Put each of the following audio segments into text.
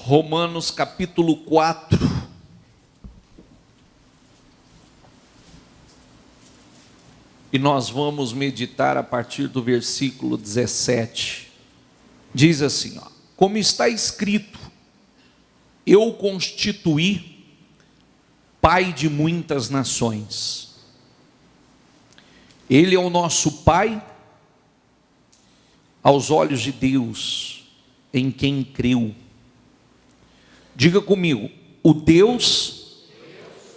Romanos capítulo 4. E nós vamos meditar a partir do versículo 17. Diz assim, como está escrito: eu o constituí pai de muitas nações. Ele é o nosso pai aos olhos de Deus, em quem creu. Diga comigo: o Deus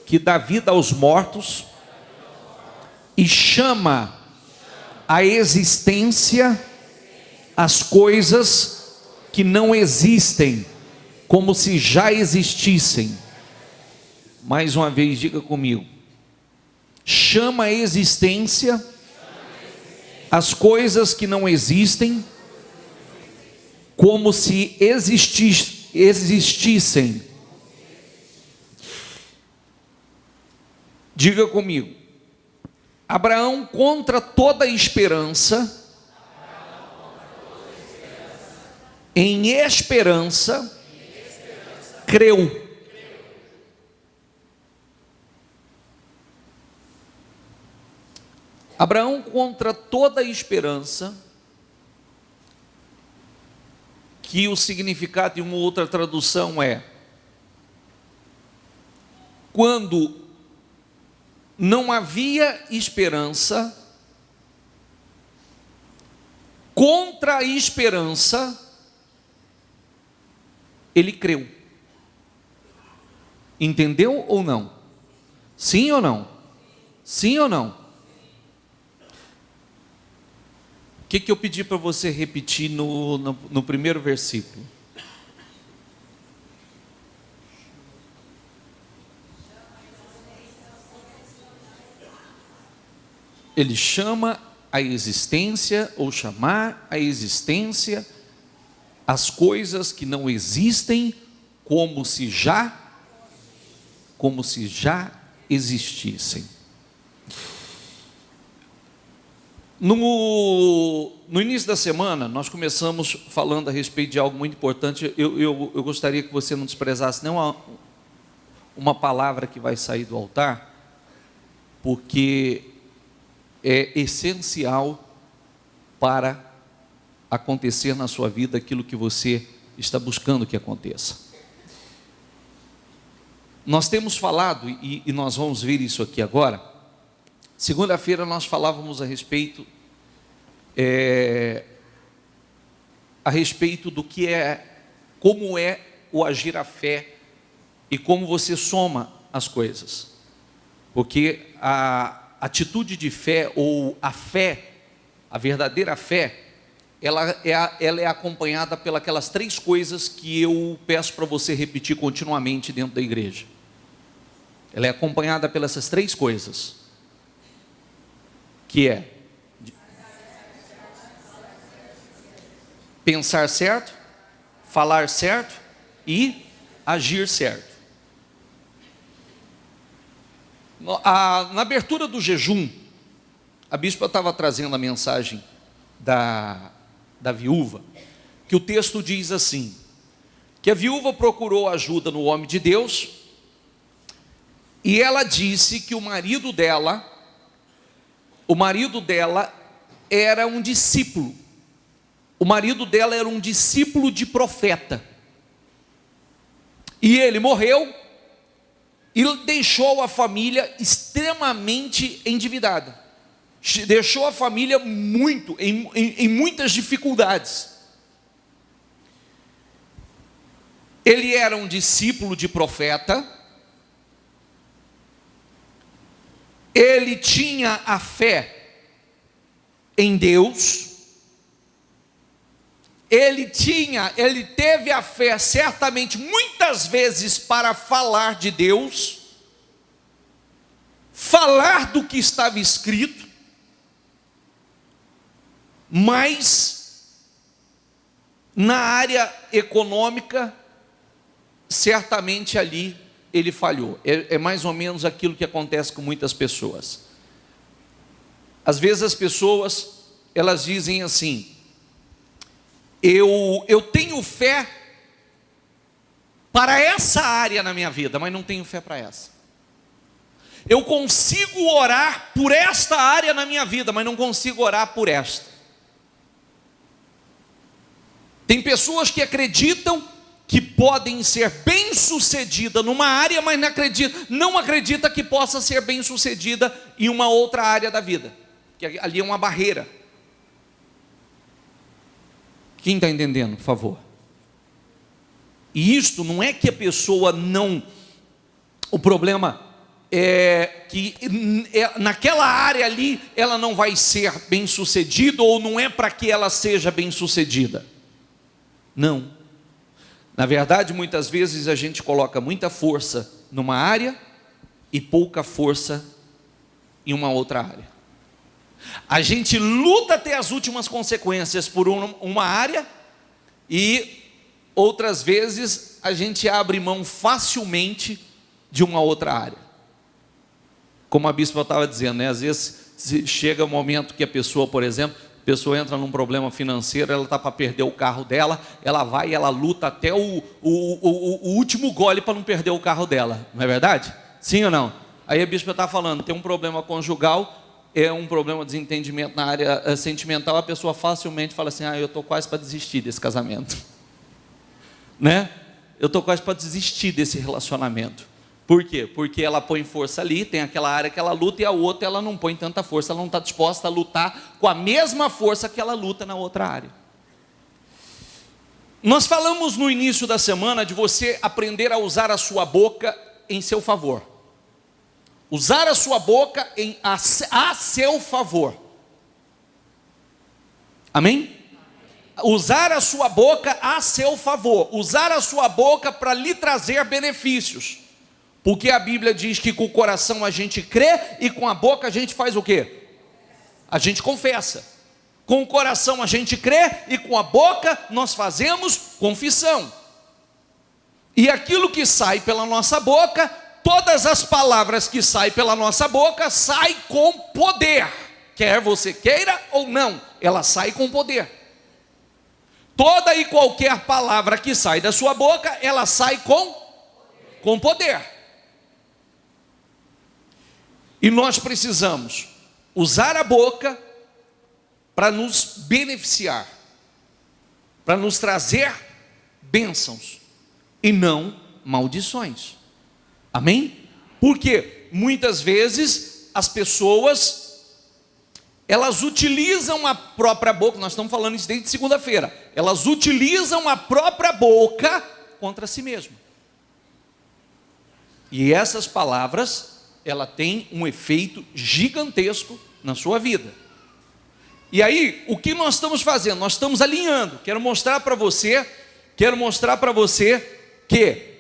que dá vida aos mortos e chama à existência as coisas que não existem, como se já existissem. Mais uma vez, diga comigo: chama à existência as coisas que não existem, como se existissem. Diga comigo: Abraão, contra toda esperança, em esperança, creu. Abraão, contra toda esperança, que o significado de uma outra tradução é: quando não havia esperança, contra a esperança, ele creu. Entendeu ou não? Sim ou não? Sim ou não? O que eu pedi para você repetir no primeiro versículo? Ele chama a existência, ou chamar a existência, as coisas que não existem, como se já existissem. No início da semana, nós começamos falando a respeito de algo muito importante. Eu gostaria que você não desprezasse não uma palavra que vai sair do altar, porque é essencial para acontecer na sua vida aquilo que você está buscando que aconteça. Nós temos falado, e nós vamos ver isso aqui agora. Segunda-feira nós falávamos a respeito do que como é o agir a fé e como você soma as coisas, porque a atitude de fé, ou a fé, a verdadeira fé, ela é acompanhada pelas três coisas que eu peço para você repetir continuamente dentro da igreja. Ela é acompanhada pelas essas três coisas, que é pensar certo, falar certo e agir certo. Na abertura do jejum, a bispa estava trazendo a mensagem da viúva, que o texto diz assim, que a viúva procurou ajuda no homem de Deus, e ela disse que o marido dela era um discípulo. O marido dela era um discípulo de profeta. E ele morreu e deixou a família extremamente endividada. Deixou a família em muitas dificuldades. Ele era um discípulo de profeta. Ele tinha a fé em Deus. Ele teve a fé, certamente, muitas vezes, para falar de Deus, falar do que estava escrito, mas na área econômica, certamente ali ele falhou. É mais ou menos aquilo que acontece com muitas pessoas. Às vezes as pessoas, elas dizem assim: eu tenho fé para essa área na minha vida, mas não tenho fé para essa. Eu consigo orar por esta área na minha vida, mas não consigo orar por esta. Tem pessoas que acreditam que podem ser bem-sucedidas numa área, mas não acredita que possa ser bem-sucedida em uma outra área da vida, que ali é uma barreira. Quem está entendendo, por favor? E isto não é que a pessoa não... O problema é que naquela área ali ela não vai ser bem-sucedida, ou não é para que ela seja bem-sucedida. Não. Na verdade, muitas vezes a gente coloca muita força numa área e pouca força em uma outra área. A gente luta até as últimas consequências por uma área, e outras vezes a gente abre mão facilmente de uma outra área. Como a bispa estava dizendo, né? Às vezes chega um momento que a pessoa, por exemplo, a pessoa entra num problema financeiro, ela está para perder o carro dela, ela vai e ela luta até o último gole para não perder o carro dela, não é verdade? Sim ou não? Aí a bispa está falando, tem um problema conjugal, é um problema de desentendimento na área sentimental, a pessoa facilmente fala assim, eu estou quase para desistir desse casamento, né? Eu estou quase para desistir desse relacionamento. Por quê? Porque ela põe força ali, tem aquela área que ela luta, e a outra ela não põe tanta força, ela não está disposta a lutar com a mesma força que ela luta na outra área. Nós falamos no início da semana de você aprender a usar a sua boca em seu favor. Usar a sua boca a seu favor. Amém? Usar a sua boca a seu favor. Usar a sua boca para lhe trazer benefícios. Porque a Bíblia diz que com o coração a gente crê e com a boca a gente faz o quê? A gente confessa. Com o coração a gente crê e com a boca nós fazemos confissão. E aquilo que sai pela nossa boca, todas as palavras que saem pela nossa boca, saem com poder. Quer você queira ou não, ela sai com poder. Toda e qualquer palavra que sai da sua boca, ela sai com poder. E nós precisamos usar a boca para nos beneficiar, para nos trazer bênçãos e não maldições. Amém? Porque muitas vezes as pessoas, elas utilizam a própria boca, nós estamos falando isso desde segunda-feira, elas utilizam a própria boca contra si mesmas. E essas palavras, ela tem um efeito gigantesco na sua vida. E aí, o que nós estamos fazendo? Nós estamos alinhando. Quero mostrar para você que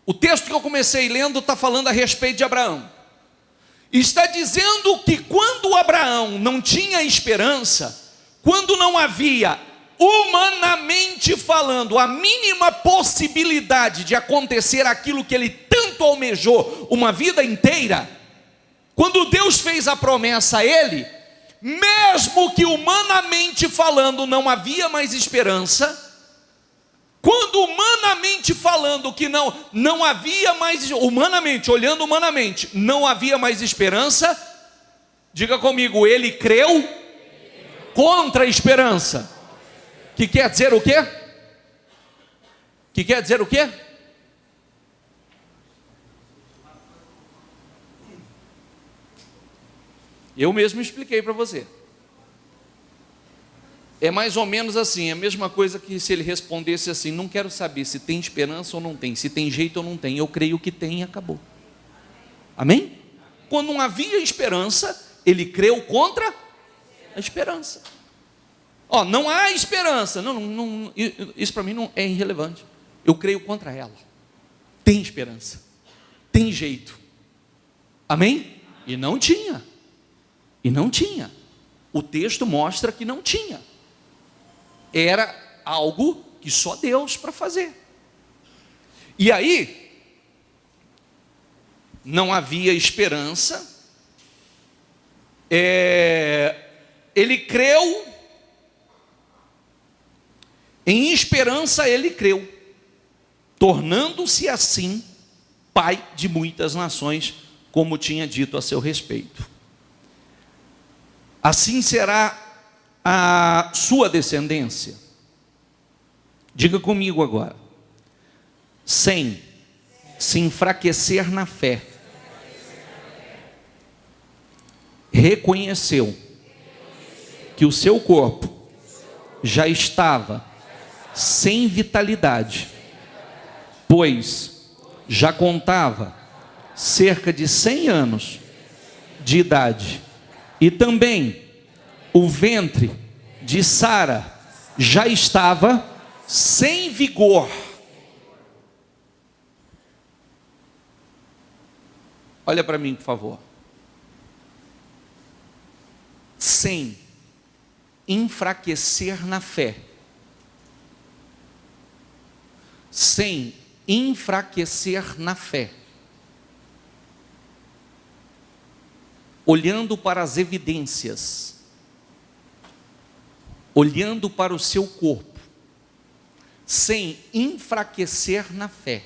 o texto que eu comecei lendo está falando a respeito de Abraão. Está dizendo que quando Abraão não tinha esperança, quando não havia, humanamente falando, a mínima possibilidade de acontecer aquilo que ele tanto almejou uma vida inteira, quando Deus fez a promessa a ele, mesmo que humanamente falando não havia mais esperança, quando humanamente falando que não havia mais, humanamente, olhando humanamente, não havia mais esperança, diga comigo, ele creu contra a esperança. Que quer dizer o quê? Que quer dizer o quê? Eu mesmo expliquei para você. É mais ou menos assim, a mesma coisa que se ele respondesse assim, não quero saber se tem esperança ou não tem, se tem jeito ou não tem, eu creio que tem e acabou. Amém? Quando não havia esperança, ele creu contra a esperança. Não há esperança, isso para mim não é irrelevante, eu creio contra ela. Tem esperança, tem jeito. Amém? E não tinha. O texto mostra que não tinha. Era algo que só Deus para fazer. E aí, não havia esperança. Ele creu, em esperança ele creu. tornando-se assim pai de muitas nações, como tinha dito a seu respeito. Assim será a sua descendência. Diga comigo agora. Sem se enfraquecer na fé, reconheceu que o seu corpo já estava sem vitalidade, pois já contava cerca de 100 anos de idade, e também o ventre de Sara já estava sem vigor. Olha para mim, por favor. Sem enfraquecer na fé, sem enfraquecer na fé, olhando para as evidências, olhando para o seu corpo, sem enfraquecer na fé.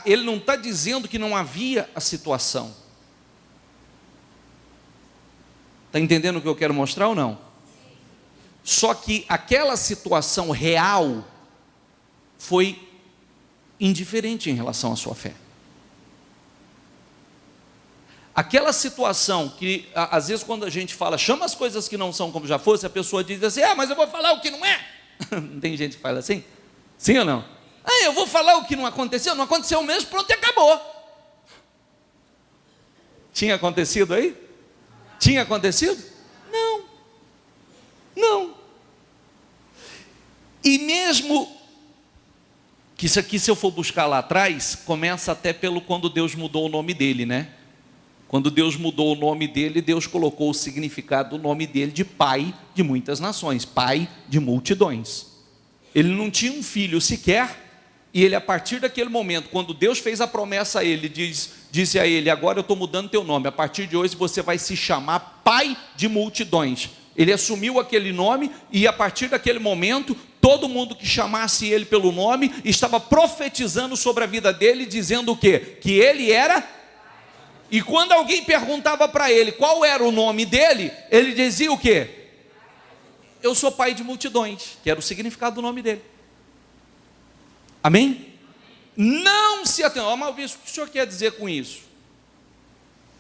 Ele não está dizendo que não havia a situação. Está entendendo o que eu quero mostrar ou não? Só que aquela situação real foi indiferente em relação à sua fé. Aquela situação que, às vezes, quando a gente fala, chama as coisas que não são como já fosse, a pessoa diz assim, mas eu vou falar o que não é. Não tem gente que fala assim? Sim ou não? Eu vou falar o que não aconteceu mesmo, pronto, e acabou. Tinha acontecido aí? Tinha acontecido? Não. Não. E mesmo que isso aqui, se eu for buscar lá atrás, começa até pelo quando Deus mudou o nome dele, né? Quando Deus mudou o nome dele, Deus colocou o significado do nome dele de pai de muitas nações, pai de multidões. Ele não tinha um filho sequer, e ele, a partir daquele momento, quando Deus fez a promessa a ele, disse a ele, agora eu estou mudando teu nome, a partir de hoje você vai se chamar pai de multidões. Ele assumiu aquele nome, e a partir daquele momento, todo mundo que chamasse ele pelo nome, estava profetizando sobre a vida dele, dizendo o quê? Que ele era. E quando alguém perguntava para ele qual era o nome dele, ele dizia o quê? Eu sou pai de multidões, que era o significado do nome dele. Amém? Não se atenda. Mas o que o senhor quer dizer com isso?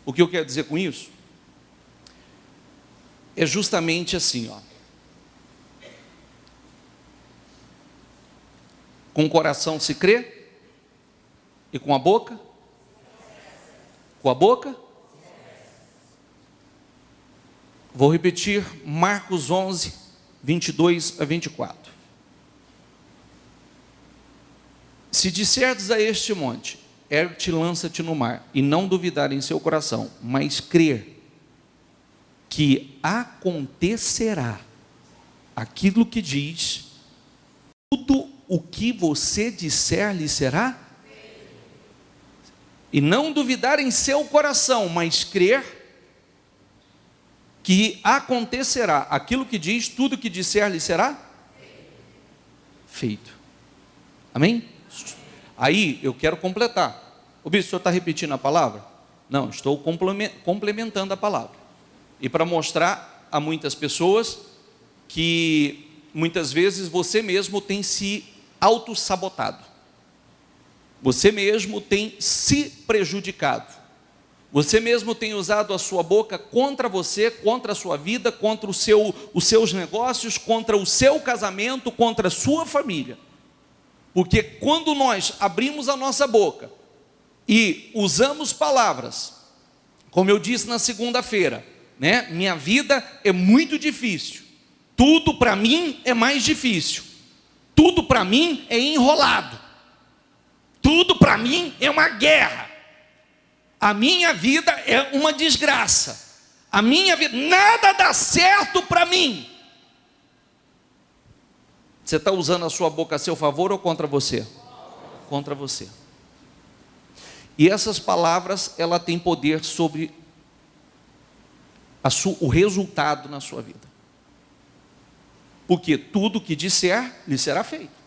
O que eu quero dizer com isso? É justamente assim, com o coração se crê, e com a boca? Com a boca? Vou repetir, Marcos 11, 22 a 24. Se disserdes a este monte, ergue-te e lança-te no mar, e não duvidar em seu coração, mas crer que acontecerá aquilo que diz, tudo o que você disser lhe será? E não duvidar em seu coração, mas crer que acontecerá aquilo que diz, tudo que disser lhe será feito. Amém? Aí eu quero completar. O bispo, o senhor está repetindo a palavra? Não, estou complementando a palavra. E para mostrar a muitas pessoas que muitas vezes você mesmo tem se auto-sabotado. Você mesmo tem se prejudicado. Você mesmo tem usado a sua boca contra você, contra a sua vida, contra os seus negócios, contra o seu casamento, contra a sua família. Porque quando nós abrimos a nossa boca e usamos palavras, como eu disse na segunda-feira, né? Minha vida é muito difícil. Tudo para mim é mais difícil. Tudo para mim é enrolado. Tudo para mim é uma guerra. A minha vida é uma desgraça. A minha vida, nada dá certo para mim. Você está usando a sua boca a seu favor ou contra você? Contra você. E essas palavras, ela tem poder sobre o resultado na sua vida. Porque tudo que disser, lhe será feito.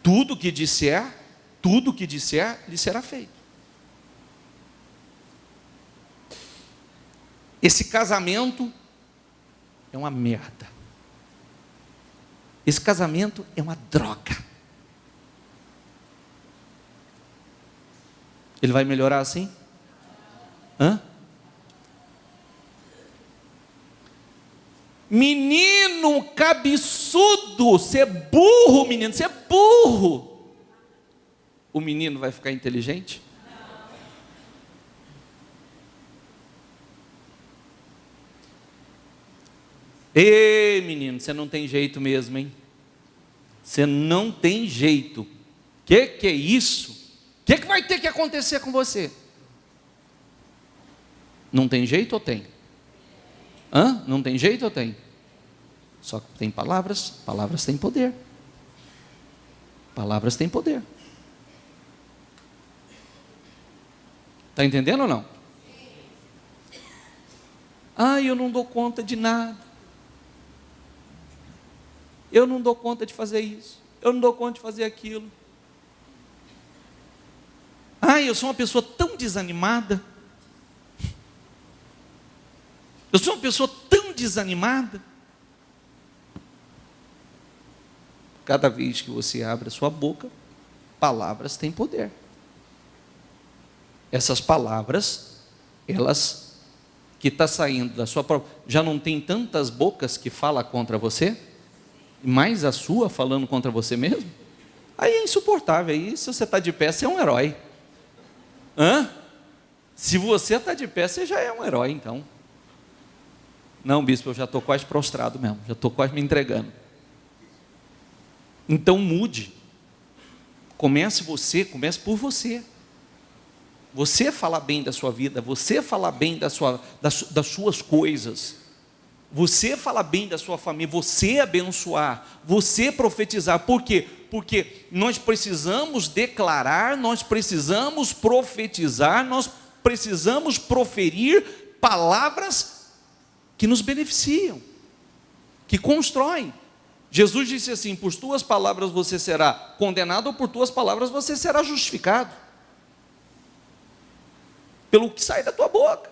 tudo que disser, lhe será feito. Esse casamento é uma merda. Esse casamento é uma droga. Ele vai melhorar assim? Hã? Menino cabeçudo, você é burro, menino, você é burro. O menino vai ficar inteligente? Ei, menino, você não tem jeito mesmo, hein? Você não tem jeito. Que é isso? O que vai ter que acontecer com você? Não tem jeito ou tem? Hã? Não tem jeito ou tem? Só que tem palavras, palavras têm poder. Palavras têm poder. Está entendendo ou não? Ah, eu não dou conta de nada. Eu não dou conta de fazer isso. Eu não dou conta de fazer aquilo. Ah, eu sou uma pessoa tão desanimada. Eu sou uma pessoa tão desanimada. Cada vez que você abre a sua boca, palavras têm poder. Essas palavras, elas que está saindo da sua própria... Já não tem tantas bocas que falam contra você? Mais a sua falando contra você mesmo? Aí é insuportável. Aí se você está de pé, você é um herói. Hã? Se você está de pé, você já é um herói, então. Não, bispo, eu já estou quase prostrado mesmo. Já estou quase me entregando. Então mude. Comece por você. Você falar bem da sua vida, você falar bem das suas coisas, você falar bem da sua família, você abençoar, você profetizar. Por quê? Porque nós precisamos declarar, nós precisamos profetizar, nós precisamos proferir palavras que nos beneficiam, que constroem. Jesus disse assim: por tuas palavras você será condenado, ou por tuas palavras você será justificado. Pelo que sai da tua boca.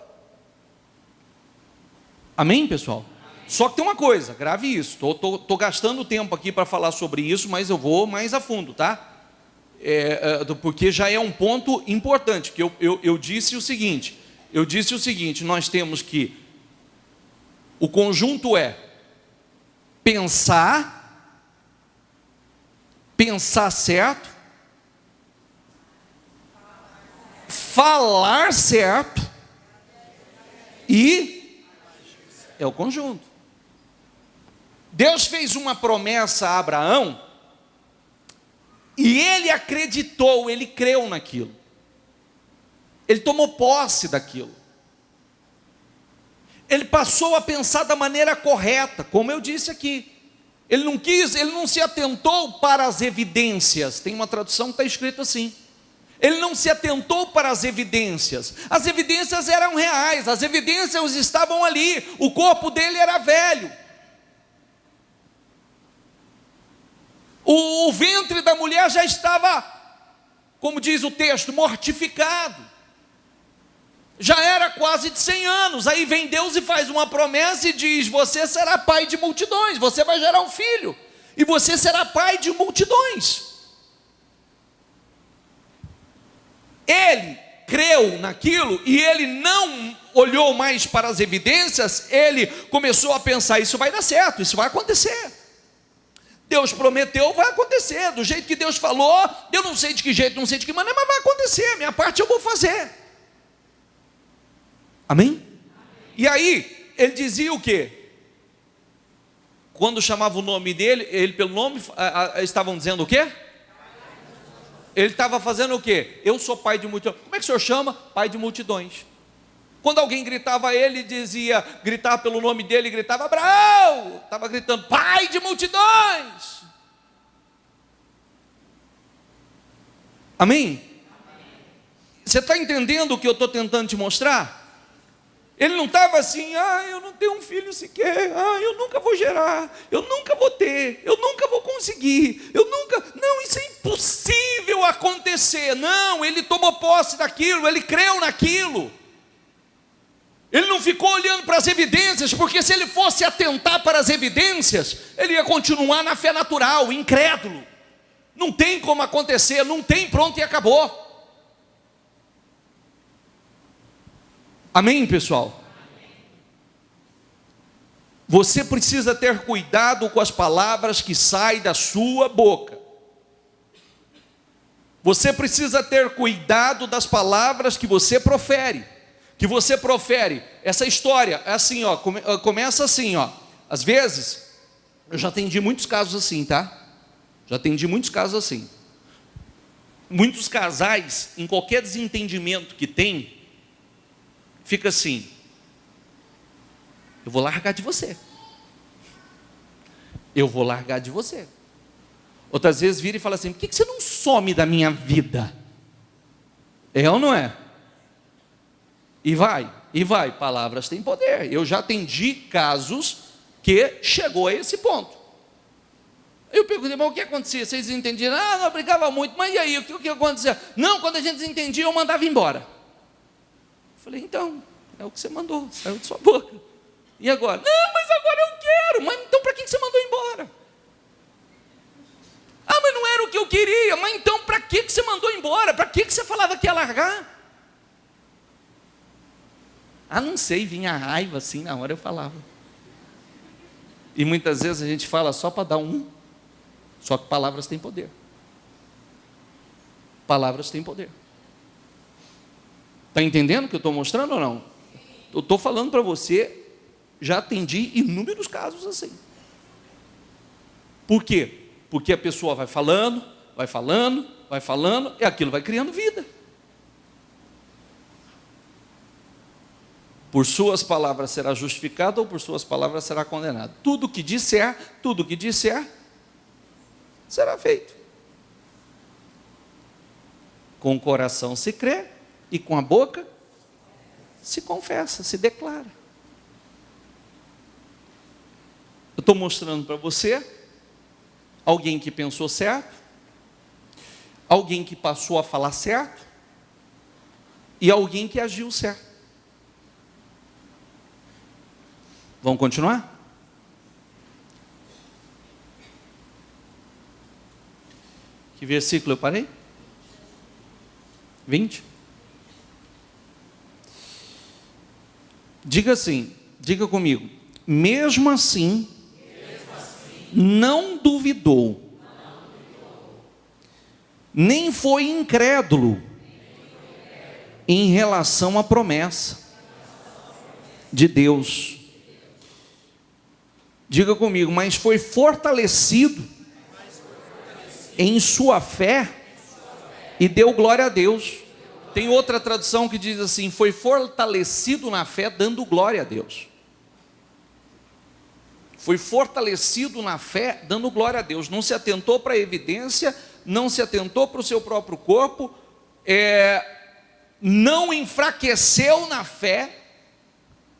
Amém, pessoal? Só que tem uma coisa, grave isso. Estou gastando tempo aqui para falar sobre isso, mas eu vou mais a fundo, tá? Porque já é um ponto importante. Que eu disse o seguinte. Nós temos que... O conjunto é pensar certo, falar certo e é o conjunto. Deus fez uma promessa a Abraão e ele acreditou, ele creu naquilo. Ele tomou posse daquilo. Ele passou a pensar da maneira correta, como eu disse aqui. Ele não se atentou para as evidências. Tem uma tradução que está escrito assim. Ele não se atentou para as evidências. As evidências eram reais, as evidências estavam ali. O corpo dele era velho. O ventre da mulher já estava, como diz o texto, mortificado. Já era quase de 100 anos. Aí vem Deus e faz uma promessa e diz: você será pai de multidões, você vai gerar um filho, e você será pai de multidões. Ele creu naquilo e ele não olhou mais para as evidências. Ele começou a pensar: isso vai dar certo, isso vai acontecer. Deus prometeu, vai acontecer, do jeito que Deus falou. Eu não sei de que jeito, não sei de que maneira, mas vai acontecer, minha parte eu vou fazer. Amém? E aí, ele dizia o quê? Quando chamava o nome dele, ele pelo nome, estavam dizendo o quê? Ele estava fazendo o quê? Eu sou pai de multidões. Como é que o senhor chama? Pai de multidões. Quando alguém gritava a ele, gritava pelo nome dele, gritava Abraão, estava gritando pai de multidões. Amém? Você está entendendo o que eu estou tentando te mostrar? Ele não estava assim: eu não tenho um filho sequer, eu nunca vou gerar, eu nunca vou ter, eu nunca vou conseguir, não, isso é impossível. impossível acontecer. Não, ele tomou posse daquilo, ele creu naquilo. Ele não ficou olhando para as evidências, porque se ele fosse atentar para as evidências, ele ia continuar na fé natural, incrédulo. Não tem como acontecer, não tem, pronto e acabou. Amém, pessoal? Você precisa ter cuidado com as palavras que saem da sua boca. Você precisa ter cuidado das palavras que você profere. Essa história é assim, ó, começa assim, ó. Às vezes, eu já atendi muitos casos assim, tá? Já atendi muitos casos assim. Muitos casais, em qualquer desentendimento que tem, fica assim: eu vou largar de você. Eu vou largar de você. Outras vezes vira e fala assim: por que você não some da minha vida? É ou não é? E vai, palavras têm poder. Eu já atendi casos que chegou a esse ponto. Eu perguntei: mas o que acontecia? Vocês entendiam? Não brigava muito, mas e aí, o que acontecia? Não, quando a gente desentendia, eu mandava embora. Eu falei: então, é o que você mandou, saiu de sua boca. E agora? Não, mas agora eu quero. Mas então para que você mandou embora? Mas não era o que eu queria. Mas então para que você mandou embora? Para que você falava que ia largar? Não sei, vinha a raiva assim, na hora eu falava. E muitas vezes a gente fala só para dar só que palavras têm poder. Palavras têm poder. Está entendendo o que eu estou mostrando ou não? Eu estou falando para você, já atendi inúmeros casos assim. Por quê? Porque a pessoa vai falando, e aquilo vai criando vida. Por suas palavras será justificado, ou por suas palavras será condenado. Tudo que disser, será feito. Com o coração se crê, e com a boca se confessa, se declara. Eu estou mostrando para você alguém que pensou certo, alguém que passou a falar certo, e alguém que agiu certo. Vamos continuar? Que versículo eu parei? 20? Diga assim, diga comigo: mesmo assim, não duvidou, nem foi incrédulo em relação à promessa de Deus. Diga comigo: mas foi fortalecido em sua fé e deu glória a Deus. Tem outra tradução que diz assim: foi fortalecido na fé dando glória a Deus. Foi fortalecido na fé dando glória a Deus. Não se atentou para a evidência, não se atentou para o seu próprio corpo, não enfraqueceu na fé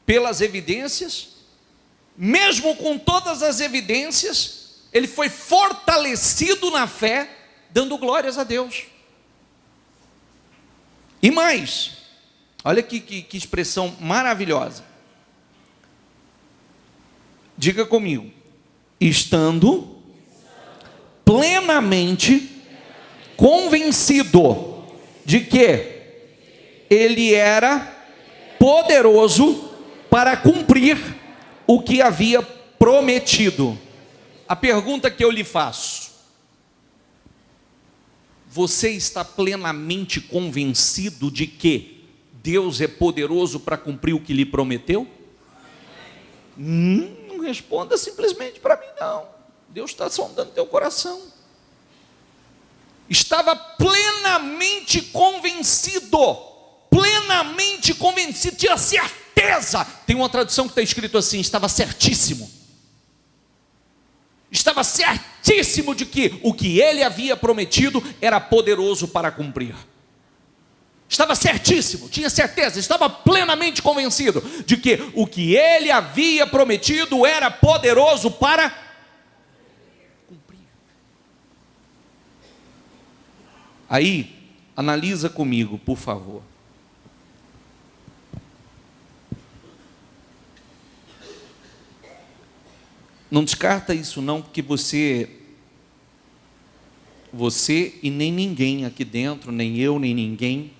pelas evidências. Mesmo com todas as evidências, ele foi fortalecido na fé, dando glórias a Deus. E mais, olha que expressão maravilhosa. Diga comigo: estando plenamente convencido de que ele era poderoso para cumprir o que havia prometido. A pergunta que eu lhe faço: você está plenamente convencido de que Deus é poderoso para cumprir o que lhe prometeu? Não responda simplesmente para mim, não. Deus está sondando teu coração. Estava plenamente convencido, tinha certeza. Tem uma tradução que está escrito assim: estava certíssimo. Estava certíssimo de que o que ele havia prometido era poderoso para cumprir. Estava certíssimo, tinha certeza, estava plenamente convencido de que o que ele havia prometido era poderoso para cumprir. Aí, analisa comigo, por favor. Não descarta isso não, porque você e nem ninguém aqui dentro, nem eu, nem ninguém,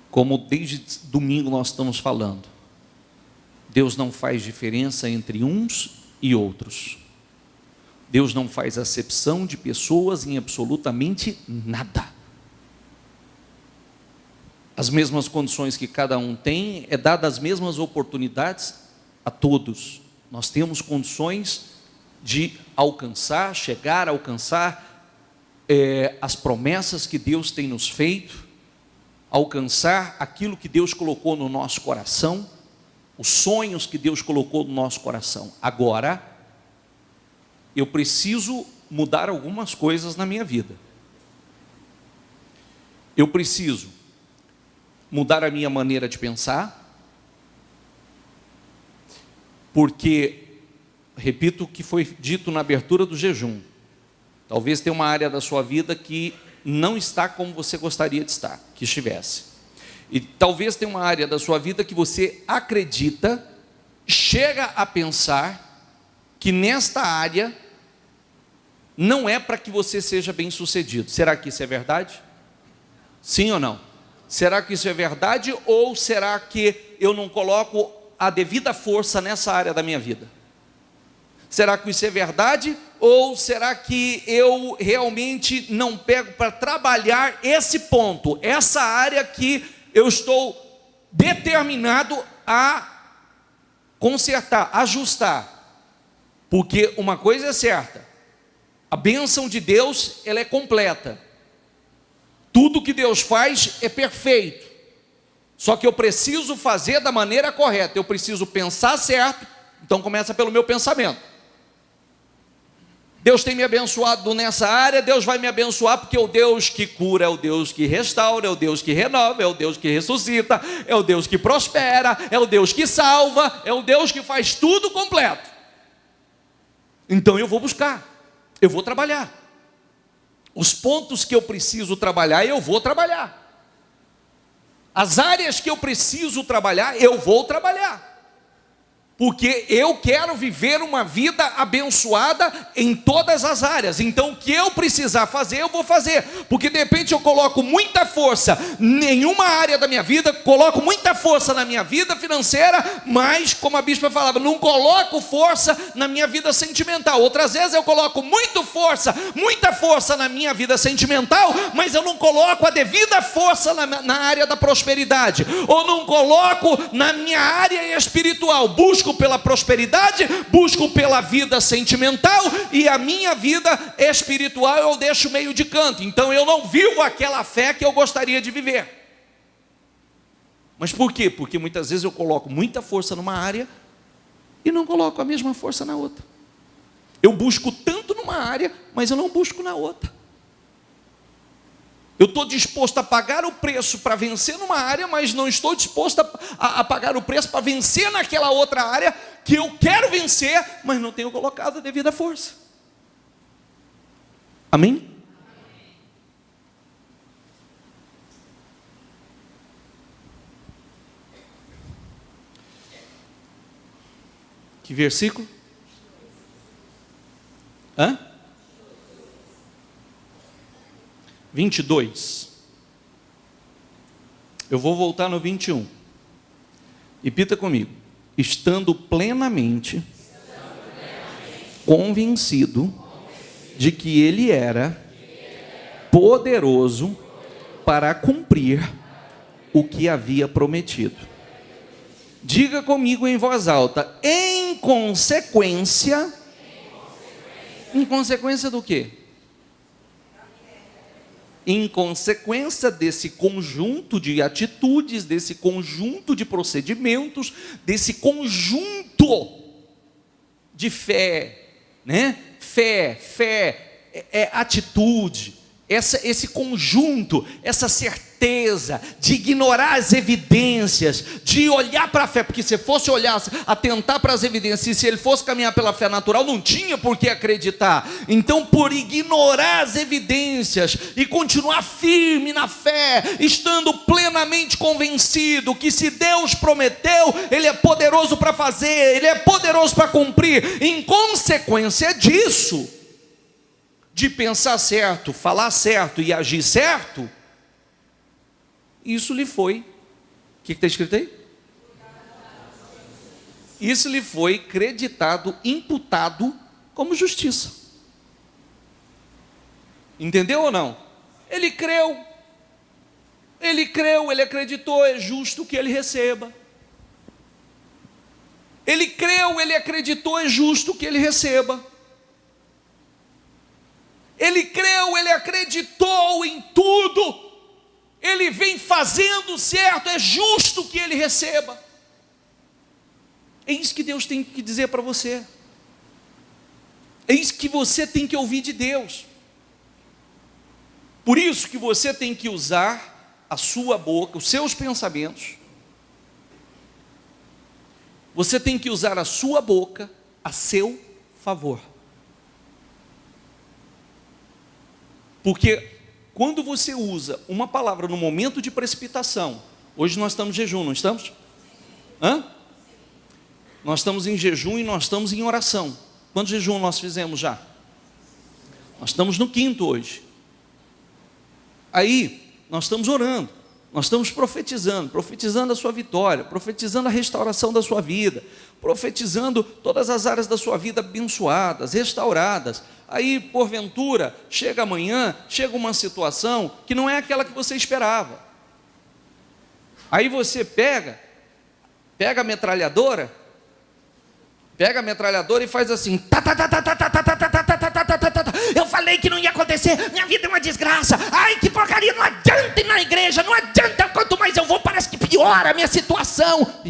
como desde domingo nós estamos falando, Deus não faz diferença entre uns e outros. Deus não faz acepção de pessoas em absolutamente nada. As mesmas condições que cada um tem, é dada as mesmas oportunidades a todos. Nós temos condições de alcançar, chegar a alcançar as promessas que Deus tem nos feito, alcançar aquilo que Deus colocou no nosso coração, os sonhos que Deus colocou no nosso coração. Agora, eu preciso mudar algumas coisas na minha vida. Eu preciso mudar a minha maneira de pensar, porque, repito o que foi dito na abertura do jejum, talvez tenha uma área da sua vida que não está como você gostaria de estar, que estivesse. E talvez tenha uma área da sua vida que você acredita, chega a pensar, que nesta área não é para que você seja bem sucedido. Será que isso é verdade? Sim ou não? Será que isso é verdade, ou será que eu não coloco a devida força nessa área da minha vida? Será que isso é verdade, ou será que eu realmente não pego para trabalhar esse ponto, essa área que eu estou determinado a consertar, ajustar? Porque uma coisa é certa, a bênção de Deus, ela é completa. Tudo que Deus faz é perfeito. Só que eu preciso fazer da maneira correta, eu preciso pensar certo. Então começa pelo meu pensamento. Deus tem me abençoado nessa área, Deus vai me abençoar, porque é o Deus que cura, é o Deus que restaura, é o Deus que renova, é o Deus que ressuscita, é o Deus que prospera, é o Deus que salva, é o Deus que faz tudo completo. Então eu vou buscar, eu vou trabalhar. Os pontos que eu preciso trabalhar, eu vou trabalhar. As áreas que eu preciso trabalhar, eu vou trabalhar. Porque eu quero viver uma vida abençoada em todas as áreas. Então o que eu precisar fazer, eu vou fazer. Porque de repente eu coloco muita força em uma área da minha vida, coloco muita força na minha vida financeira, mas, como a bispa falava, não coloco força na minha vida sentimental. Outras vezes eu coloco muita força na minha vida sentimental, mas eu não coloco a devida força na área da prosperidade. Ou não coloco na minha área espiritual. Busco pela prosperidade, busco pela vida sentimental, e a minha vida espiritual eu deixo meio de canto. Então eu não vivo aquela fé que eu gostaria de viver. Mas por quê? Porque muitas vezes eu coloco muita força numa área e não coloco a mesma força na outra. Eu busco tanto numa área, mas eu não busco na outra. Eu estou disposto a pagar o preço para vencer numa área, mas não estou disposto a pagar o preço para vencer naquela outra área que eu quero vencer, mas não tenho colocado a devida força. Amém? Que versículo? 22. Eu vou voltar no 21. Repita comigo. Estando plenamente convencido de que Ele era poderoso para cumprir o que havia prometido. Diga comigo em voz alta. Em consequência do quê? Em consequência desse conjunto de atitudes, desse conjunto de procedimentos, desse conjunto de fé, né? Fé é atitude, esse conjunto, essa certeza de ignorar as evidências, de olhar para a fé, porque se fosse olhar, atentar para as evidências, e se ele fosse caminhar pela fé natural, não tinha por que acreditar. Então, por ignorar as evidências e continuar firme na fé, estando plenamente convencido que se Deus prometeu, Ele é poderoso para fazer, Ele é poderoso para cumprir. Em consequência disso, de pensar certo, falar certo e agir certo, isso lhe foi, o que está escrito aí? Isso lhe foi creditado, imputado como justiça. Entendeu ou não? Ele creu, ele acreditou, é justo que ele receba. Ele creu, ele acreditou, é justo que ele receba. Ele creu, ele acreditou em tudo, ele vem fazendo certo, é justo que ele receba. É isso que Deus tem que dizer para você, é isso que você tem que ouvir de Deus. Por isso que você tem que usar a sua boca, os seus pensamentos, você tem que usar a sua boca a seu favor. Porque quando você usa uma palavra no momento de precipitação, hoje nós estamos em jejum, não estamos? Nós estamos em jejum e nós estamos em oração. Quantos jejum nós fizemos já? Nós estamos no 5º hoje. Aí, nós estamos orando, nós estamos profetizando a sua vitória, profetizando a restauração da sua vida, profetizando todas as áreas da sua vida abençoadas, restauradas. Aí, porventura, chega amanhã, chega uma situação que não é aquela que você esperava. Aí você pega a metralhadora e faz assim, eu falei que não ia acontecer, minha vida é uma desgraça, ai que porcaria, não adianta ir na igreja, não adianta, quanto mais eu vou parece que piora a minha situação.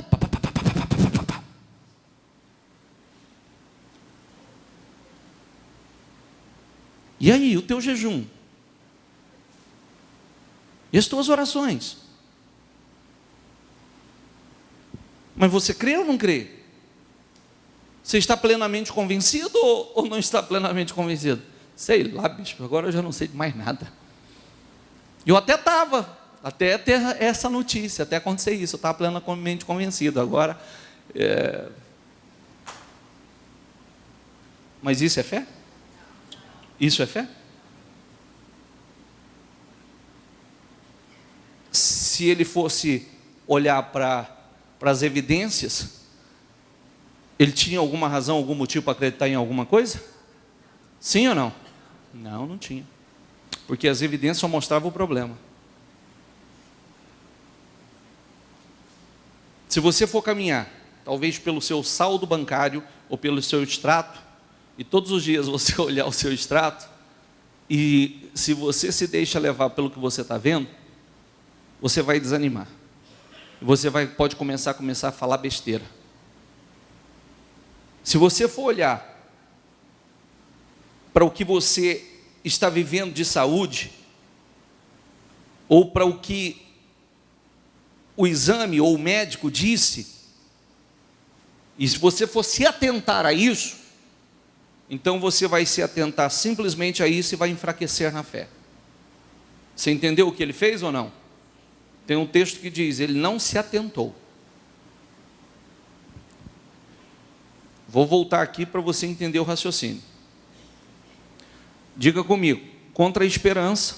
E aí, o teu jejum? E as tuas orações? Mas você crê ou não crê? Você está plenamente convencido ou não está plenamente convencido? Sei lá, bispo, agora eu já não sei de mais nada. Eu até estava, até ter essa notícia, até acontecer isso, eu estava plenamente convencido. Agora, mas isso é fé? Isso é fé? Se ele fosse olhar para as evidências, ele tinha alguma razão, algum motivo para acreditar em alguma coisa? Sim ou não? Não, não tinha. Porque as evidências só mostravam o problema. Se você for caminhar, talvez pelo seu saldo bancário ou pelo seu extrato, e todos os dias você olhar o seu extrato, e se você se deixa levar pelo que você está vendo, você vai desanimar. Você pode começar a falar besteira. Se você for olhar para o que você está vivendo de saúde, ou para o que o exame ou o médico disse, e se você for se atentar a isso, então você vai se atentar simplesmente a isso e vai enfraquecer na fé. Você entendeu o que ele fez ou não? Tem um texto que diz, ele não se atentou. Vou voltar aqui para você entender o raciocínio. Diga comigo, contra a esperança,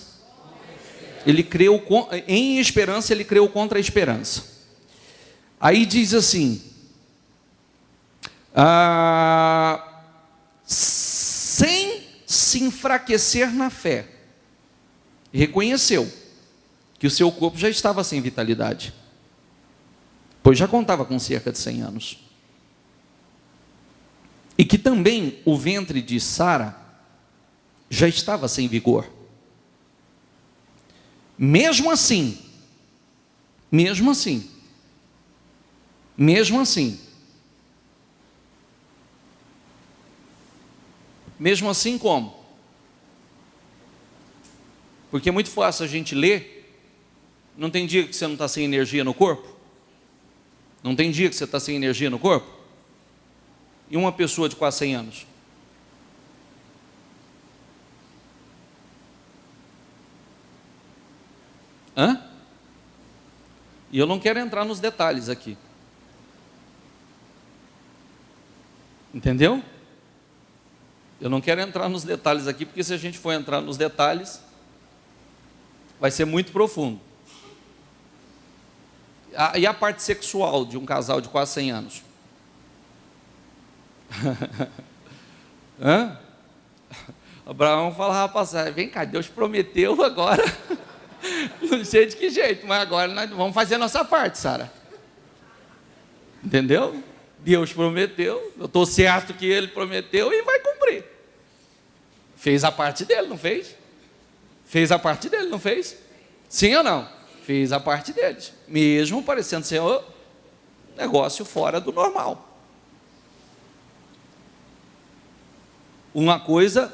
ele creu, em esperança ele creu contra a esperança. Aí diz assim, sem se enfraquecer na fé, reconheceu que o seu corpo já estava sem vitalidade, pois já contava com cerca de 100 anos, e que também o ventre de Sara já estava sem vigor. Mesmo assim, como? Porque é muito fácil a gente ler. Não tem dia que você não está sem energia no corpo? Não tem dia que você está sem energia no corpo? E uma pessoa de quase 100 anos? Hã? E eu não quero entrar nos detalhes aqui. Entendeu? Eu não quero entrar nos detalhes aqui, porque se a gente for entrar nos detalhes, vai ser muito profundo. E a parte sexual de um casal de quase 100 anos? Hã? Abraão falava, rapaz, vem cá, Deus prometeu agora. Não sei de que jeito, mas agora nós vamos fazer a nossa parte, Sara. Entendeu? Deus prometeu, eu estou certo que Ele prometeu e vai cumprir. Fez a parte dele, não fez? Fez a parte dele, não fez? Sim ou não? Fez a parte deles, mesmo parecendo ser um negócio fora do normal. Uma coisa,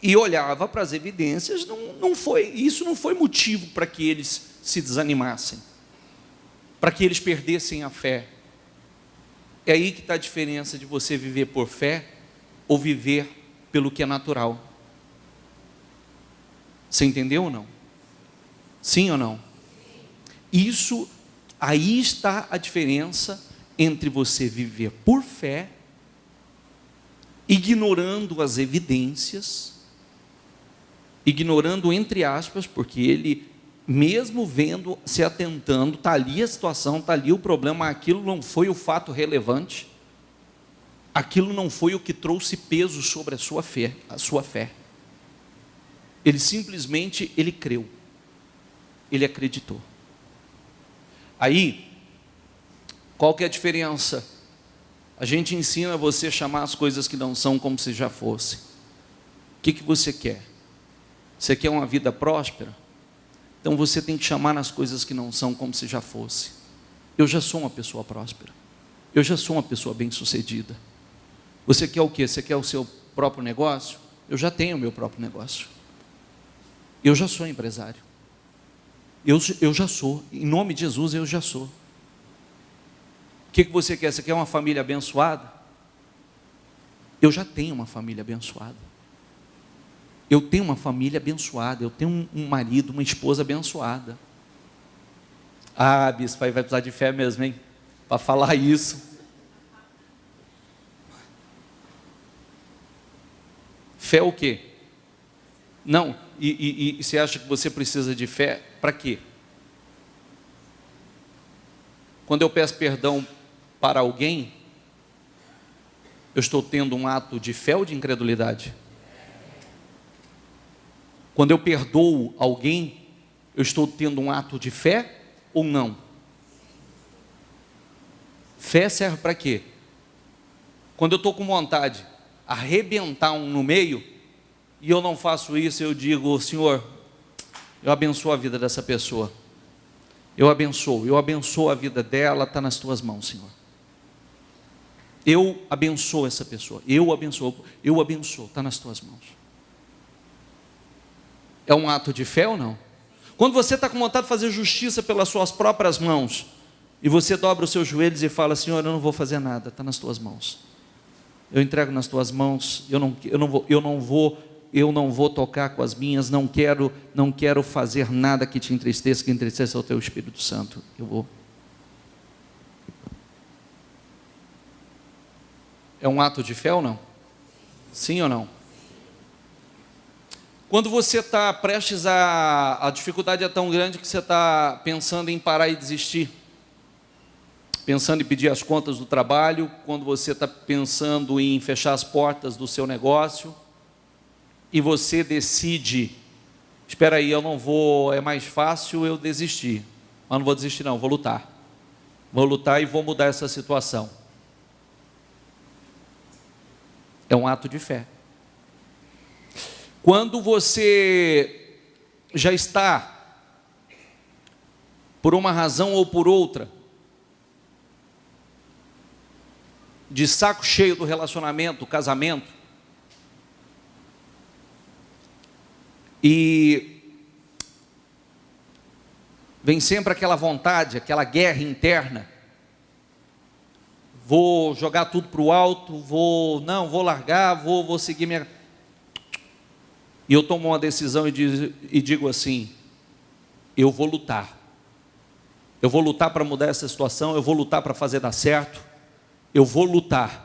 e olhava para as evidências, isso não foi motivo para que eles se desanimassem, para que eles perdessem a fé. É aí que está a diferença de você viver por fé ou viver pelo que é natural. Você entendeu ou não? Sim ou não? Isso, aí está a diferença entre você viver por fé, ignorando as evidências, ignorando entre aspas, porque ele, mesmo vendo, se atentando, está ali a situação, está ali o problema, aquilo não foi o fato relevante, aquilo não foi o que trouxe peso sobre a sua fé. Ele simplesmente, ele creu, ele acreditou. Aí, qual que é a diferença? A gente ensina você a chamar as coisas que não são como se já fossem. O que você quer? Você quer uma vida próspera? Então você tem que chamar nas coisas que não são como se já fosse. Eu já sou uma pessoa próspera. Eu já sou uma pessoa bem-sucedida. Você quer o quê? Você quer o seu próprio negócio? Eu já tenho o meu próprio negócio. Eu já sou empresário. Eu já sou. Em nome de Jesus, eu já sou. O que você quer? Você quer uma família abençoada? Eu já tenho uma família abençoada. Eu tenho uma família abençoada. Eu tenho um marido, uma esposa abençoada. Ah, bispo, aí vai precisar de fé mesmo, hein? Para falar isso. Fé o quê? Não, e você acha que você precisa de fé para quê? Quando eu peço perdão para alguém, eu estou tendo um ato de fé ou de incredulidade? Quando eu perdoo alguém, eu estou tendo um ato de fé ou não? Fé serve para quê? Quando eu estou com vontade de arrebentar um no meio, e eu não faço isso, eu digo, Senhor, eu abençoo a vida dessa pessoa. Eu abençoo a vida dela, está nas tuas mãos, Senhor. Eu abençoo essa pessoa, eu abençoo, está nas tuas mãos. É um ato de fé ou não? Quando você está com vontade de fazer justiça pelas suas próprias mãos, e você dobra os seus joelhos e fala, Senhor, eu não vou fazer nada, está nas tuas mãos. Eu entrego nas tuas mãos, eu não vou tocar com as minhas, não quero fazer nada que te entristeça, que entristeça o teu Espírito Santo. Eu vou. É um ato de fé ou não? Sim ou não? Quando você está prestes a dificuldade é tão grande que você está pensando em parar e desistir, pensando em pedir as contas do trabalho, quando você está pensando em fechar as portas do seu negócio, e você decide, espera aí, eu não vou, é mais fácil eu desistir, mas não vou desistir não, vou lutar e vou mudar essa situação. É um ato de fé. Quando você já está, por uma razão ou por outra, de saco cheio do relacionamento, do casamento, E vem sempre aquela vontade, aquela guerra interna. Vou jogar tudo para o alto, vou largar, vou seguir minha... E eu tomo uma decisão e digo assim: eu vou lutar. Eu vou lutar para mudar essa situação, eu vou lutar para fazer dar certo, eu vou lutar.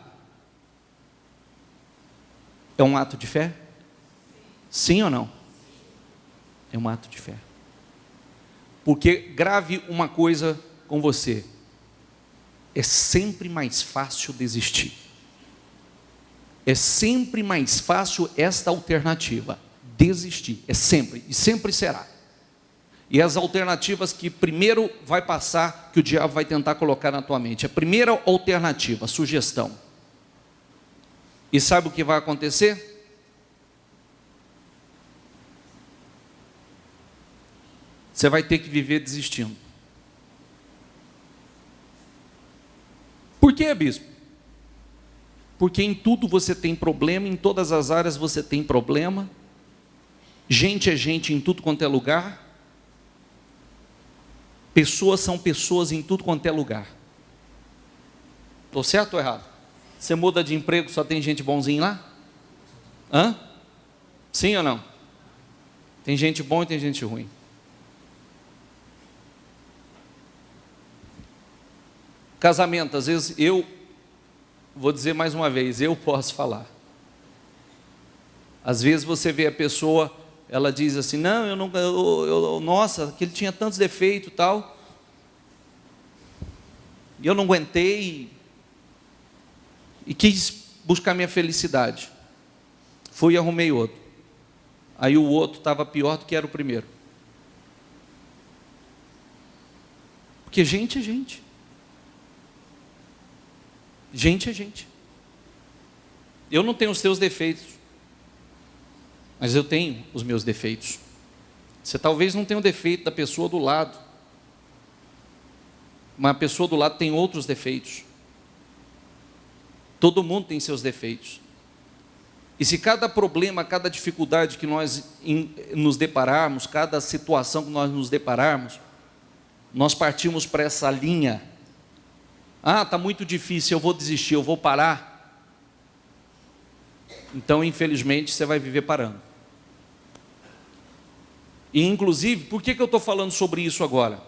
É um ato de fé? Sim ou não? É um ato de fé. Porque grave uma coisa com você: é sempre mais fácil desistir. É sempre mais fácil esta alternativa, desistir. É sempre, e sempre será. E as alternativas que primeiro vai passar, que o diabo vai tentar colocar na tua mente. A primeira alternativa, sugestão. E sabe o que vai acontecer? Você vai ter que viver desistindo. Por quê, bispo? Porque em tudo você tem problema, em todas as áreas você tem problema. Gente é gente em tudo quanto é lugar. Pessoas são pessoas em tudo quanto é lugar. Estou certo ou errado? Você muda de emprego, só tem gente bonzinha lá? Hã? Sim ou não? Tem gente boa e tem gente ruim. Casamento, às vezes vou dizer mais uma vez, eu posso falar. Às vezes você vê a pessoa, ela diz assim: não, nossa, que ele tinha tantos defeitos e tal, e eu não aguentei, e quis buscar minha felicidade. Fui e arrumei outro. Aí o outro estava pior do que era o primeiro. Porque gente é gente. Gente é gente. Eu não tenho os teus defeitos, mas eu tenho os meus defeitos. Você talvez não tenha o defeito da pessoa do lado, mas a pessoa do lado tem outros defeitos. Todo mundo tem seus defeitos. E se cada problema, cada dificuldade que nós nos depararmos, cada situação que nós nos depararmos, nós partimos para essa linha: ah, está muito difícil, eu vou desistir, eu vou parar. Então, infelizmente, você vai viver parando. E, inclusive, por que eu estou falando sobre isso agora?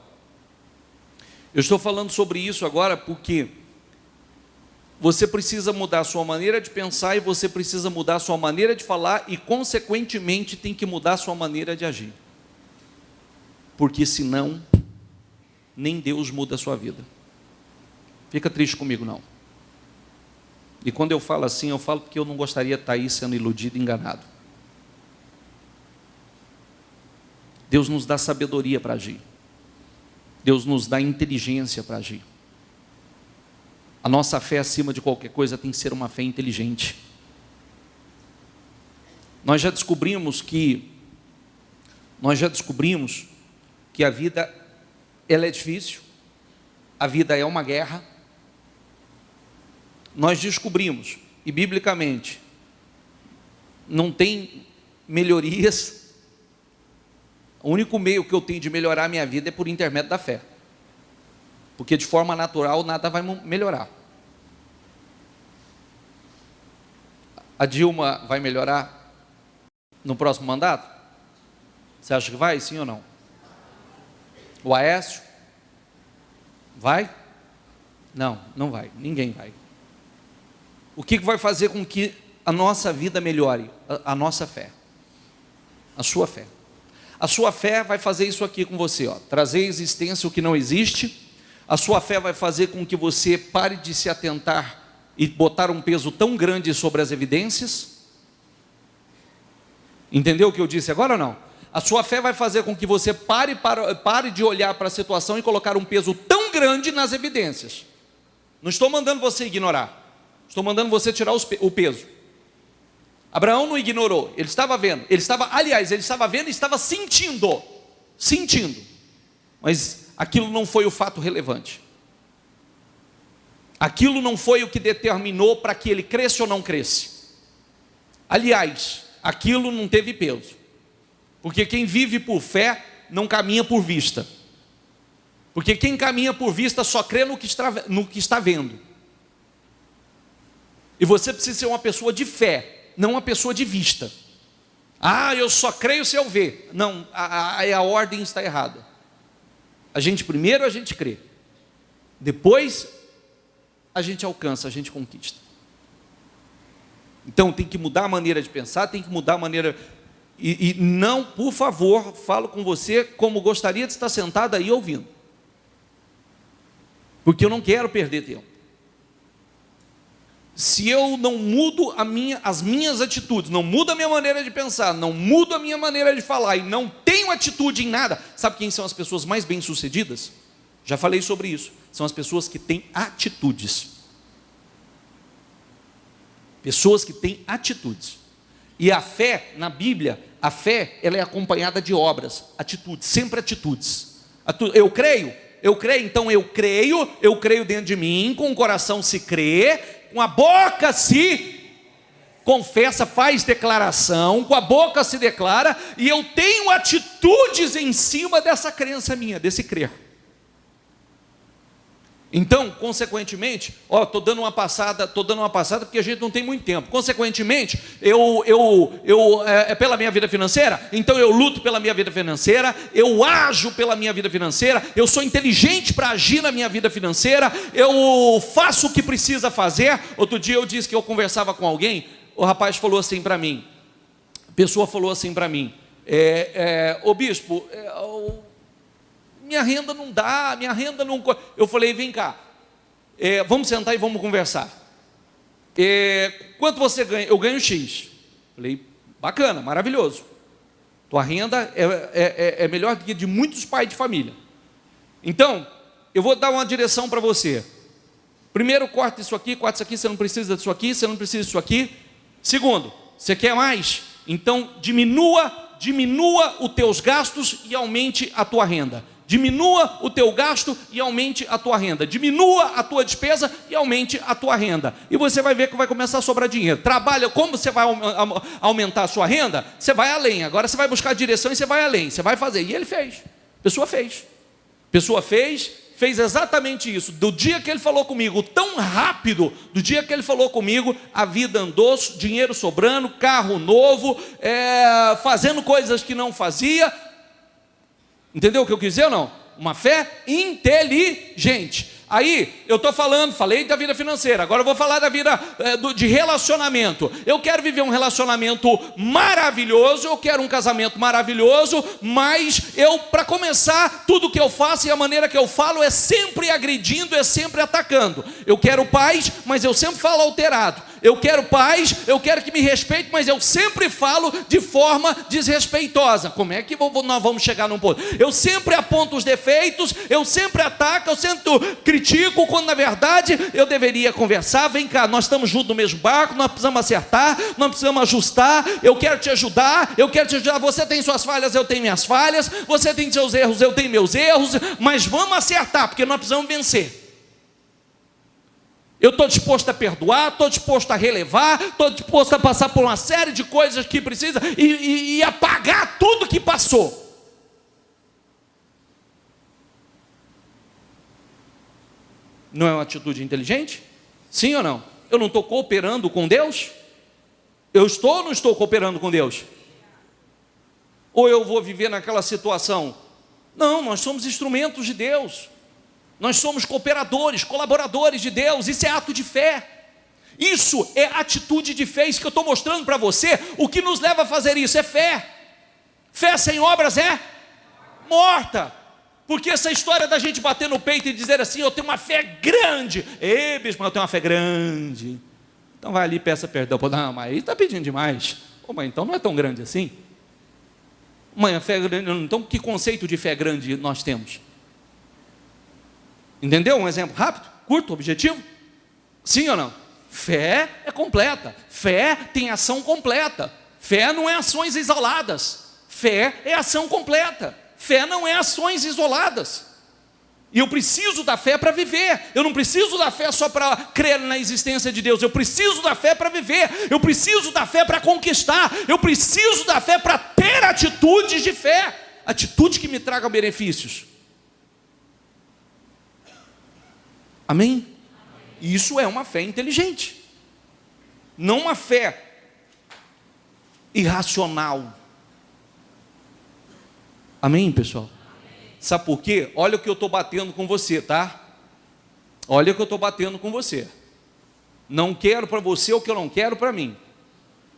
Eu estou falando sobre isso agora porque você precisa mudar a sua maneira de pensar, e você precisa mudar a sua maneira de falar, e, consequentemente, tem que mudar a sua maneira de agir. Porque, senão, nem Deus muda a sua vida. Fica triste comigo, não. E quando eu falo assim, eu falo porque eu não gostaria de estar aí sendo iludido e enganado. Deus nos dá sabedoria para agir. Deus nos dá inteligência para agir. A nossa fé, acima de qualquer coisa, tem que ser uma fé inteligente. Nós já descobrimos que a vida, ela é difícil. A vida é uma guerra. Nós descobrimos, e biblicamente, não tem melhorias. O único meio que eu tenho de melhorar a minha vida é por intermédio da fé. Porque de forma natural nada vai melhorar. A Dilma vai melhorar no próximo mandato? Você acha que vai, sim ou não? O Aécio? Vai? Não, não vai, ninguém vai. O que vai fazer com que a nossa vida melhore? A nossa fé. A sua fé. A sua fé vai fazer isso aqui com você, ó, trazer à existência o que não existe. A sua fé vai fazer com que você pare de se atentar e botar um peso tão grande sobre as evidências. Entendeu o que eu disse agora ou não? A sua fé vai fazer com que você pare de olhar para a situação e colocar um peso tão grande nas evidências. Não estou mandando você ignorar. Estou mandando você tirar o peso. Abraão não ignorou, ele estava vendo. Ele estava vendo e estava sentindo. Mas aquilo não foi o fato relevante. Aquilo não foi o que determinou para que ele cresça ou não cresce. Aliás, aquilo não teve peso. Porque quem vive por fé não caminha por vista. Porque quem caminha por vista só crê no que está vendo. E você precisa ser uma pessoa de fé, não uma pessoa de vista. Eu só creio se eu ver. Não, a ordem está errada. Primeiro a gente crê. Depois a gente alcança, a gente conquista. Então tem que mudar a maneira de pensar, tem que mudar a maneira... E não, por favor, falo com você como gostaria de estar sentado aí ouvindo. Porque eu não quero perder tempo. Se eu não mudo as minhas atitudes, não mudo a minha maneira de pensar, não mudo a minha maneira de falar e não tenho atitude em nada, sabe quem são as pessoas mais bem-sucedidas? Já falei sobre isso. São as pessoas que têm atitudes. Pessoas que têm atitudes. E a fé, na Bíblia, a fé, ela é acompanhada de obras, atitudes, sempre atitudes. Eu creio, então eu creio dentro de mim, com o coração se crê, com a boca se confessa, faz declaração, com a boca se declara, e eu tenho atitudes em cima dessa crença minha, desse crer. Então, consequentemente, estou dando uma passada porque a gente não tem muito tempo. Consequentemente, pela minha vida financeira, então eu luto pela minha vida financeira, eu ajo pela minha vida financeira, eu sou inteligente para agir na minha vida financeira, eu faço o que precisa fazer. Outro dia eu disse que eu conversava com alguém, o rapaz falou assim para mim, a pessoa falou assim para mim, ô bispo, minha renda não dá, eu falei, vem cá, vamos sentar e vamos conversar. Quanto você ganha? Eu ganho X. Falei, bacana, maravilhoso. Tua renda é melhor do que de muitos pais de família. Então, eu vou dar uma direção para você. Primeiro, corta isso aqui, você não precisa disso aqui, você não precisa disso aqui. Segundo, você quer mais? Então, diminua os teus gastos e aumente a tua renda. Diminua o teu gasto e aumente a tua renda. Diminua a tua despesa e aumente a tua renda. E você vai ver que vai começar a sobrar dinheiro. Trabalha, como você vai aumentar a sua renda? Você vai além. Agora você vai buscar direção e você vai além. Você vai fazer. E ele fez. A pessoa fez exatamente isso. Do dia que ele falou comigo, tão rápido, do dia que ele falou comigo, a vida andou, dinheiro sobrando, carro novo, fazendo coisas que não fazia. Entendeu o que eu quis dizer ou não? Uma fé inteligente. Aí, eu estou falei da vida financeira, agora eu vou falar da vida de relacionamento. Eu quero viver um relacionamento maravilhoso, eu quero um casamento maravilhoso, mas para começar, tudo que eu faço e a maneira que eu falo é sempre agredindo, é sempre atacando. Eu quero paz, mas eu sempre falo alterado. Eu quero paz, eu quero que me respeite, mas eu sempre falo de forma desrespeitosa. Como é que nós vamos chegar num ponto? Eu sempre aponto os defeitos, eu sempre ataco, eu sempre critico, quando na verdade eu deveria conversar. Vem cá, nós estamos juntos no mesmo barco, nós precisamos acertar, nós precisamos ajustar. Eu quero te ajudar, você tem suas falhas, eu tenho minhas falhas, você tem seus erros, eu tenho meus erros, mas vamos acertar, porque nós precisamos vencer. Eu estou disposto a perdoar, estou disposto a relevar, estou disposto a passar por uma série de coisas que precisa e apagar tudo que passou. Não é uma atitude inteligente? Sim ou não? Eu não estou cooperando com Deus? Eu estou ou não estou cooperando com Deus? Ou eu vou viver naquela situação? Não, nós somos instrumentos de Deus. Nós somos cooperadores, colaboradores de Deus. Isso é ato de fé. Isso é atitude de fé. Isso que eu estou mostrando para você. O que nos leva a fazer isso é fé. Fé sem obras é morta. Porque essa história da gente bater no peito e dizer assim, eu tenho uma fé grande. Ei, bispo, eu tenho uma fé grande. Então vai ali e peça perdão. Não, mas aí está pedindo demais. Mas então não é tão grande assim. Mãe, a fé grande. Então que conceito de fé grande nós temos? Entendeu? Um exemplo rápido, curto, objetivo? Sim ou não? Fé é completa. Fé tem ação completa. Fé não é ações isoladas. Fé é ação completa. Fé não é ações isoladas. E eu preciso da fé para viver. Eu não preciso da fé só para crer na existência de Deus. Eu preciso da fé para viver. Eu preciso da fé para conquistar. Eu preciso da fé para ter atitudes de fé. Atitude que me traga benefícios. Amém? E isso é uma fé inteligente. Não uma fé irracional. Amém, pessoal? Sabe por quê? Olha o que eu estou batendo com você, tá? Olha o que eu estou batendo com você. Não quero para você o que eu não quero para mim.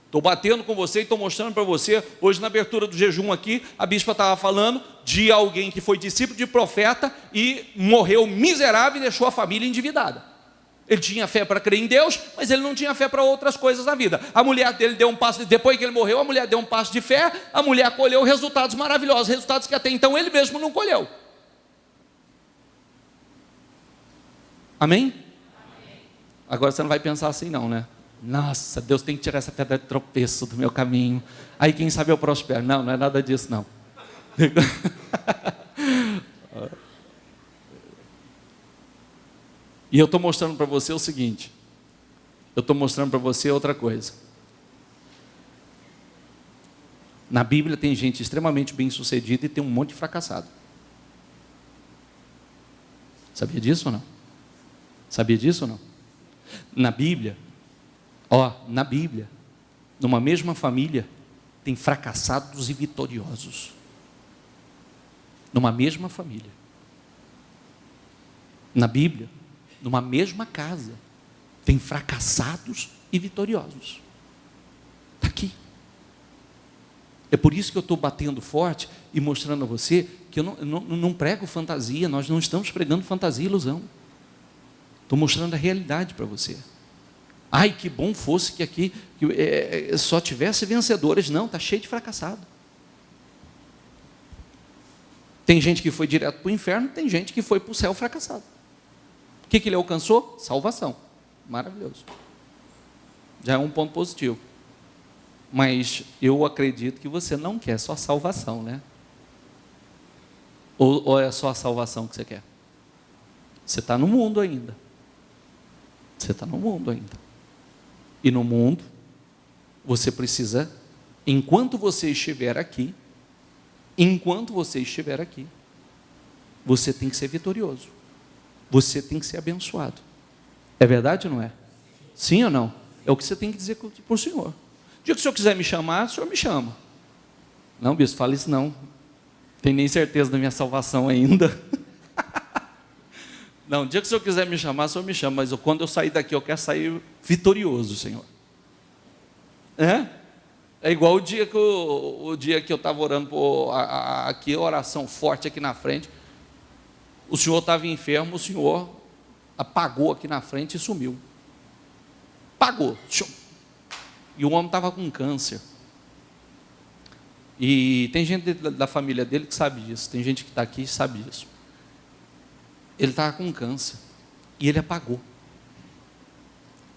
Estou batendo com você e estou mostrando para você. Hoje na abertura do jejum aqui, a bispa estava falando de alguém que foi discípulo de profeta e morreu miserável e deixou a família endividada. Ele tinha fé para crer em Deus, mas ele não tinha fé para outras coisas da vida. A mulher dele deu um passo, depois que ele morreu, a mulher deu um passo de fé, a mulher colheu resultados maravilhosos, resultados que até então ele mesmo não colheu. Amém? Agora você não vai pensar assim não, né? Nossa, Deus tem que tirar essa pedra de tropeço do meu caminho. Aí quem sabe eu prospero. Não, não é nada disso não. E eu estou mostrando para você o seguinte. Eu estou mostrando para você outra coisa. Na Bíblia tem gente extremamente bem sucedida e tem um monte de fracassado. Sabia disso ou não? Sabia disso ou não? Na Bíblia, na Bíblia, numa mesma família, tem fracassados e vitoriosos. Numa mesma família. Na Bíblia, numa mesma casa, tem fracassados e vitoriosos. Está aqui. É por isso que eu estou batendo forte e mostrando a você que eu não prego fantasia, nós não estamos pregando fantasia e ilusão. Estou mostrando a realidade para você. Ai, que bom fosse que aqui só tivesse vencedores. Não, está cheio de fracassado. Tem gente que foi direto para o inferno, tem gente que foi para o céu fracassado. O que ele alcançou? Salvação. Maravilhoso. Já é um ponto positivo. Mas eu acredito que você não quer só salvação, né? Ou é só a salvação que você quer? Você está no mundo ainda. Você está no mundo ainda. E no mundo, você precisa, enquanto você estiver aqui, você tem que ser vitorioso. Você tem que ser abençoado. É verdade ou não é? Sim ou não? É o que você tem que dizer para o Senhor. O dia que o Senhor quiser me chamar, o Senhor me chama. Não, bispo, fala isso não. Tem nem certeza da minha salvação ainda. Não, o dia que o Senhor quiser me chamar, o Senhor me chama. Mas quando eu sair daqui, eu quero sair vitorioso, Senhor. É igual o dia que eu estava orando aqui, oração forte aqui na frente. O senhor estava enfermo, o senhor apagou aqui na frente e sumiu. Apagou. E o homem estava com câncer. E tem gente da família dele que sabe disso. Tem gente que está aqui e sabe disso. Ele estava com câncer. E ele apagou.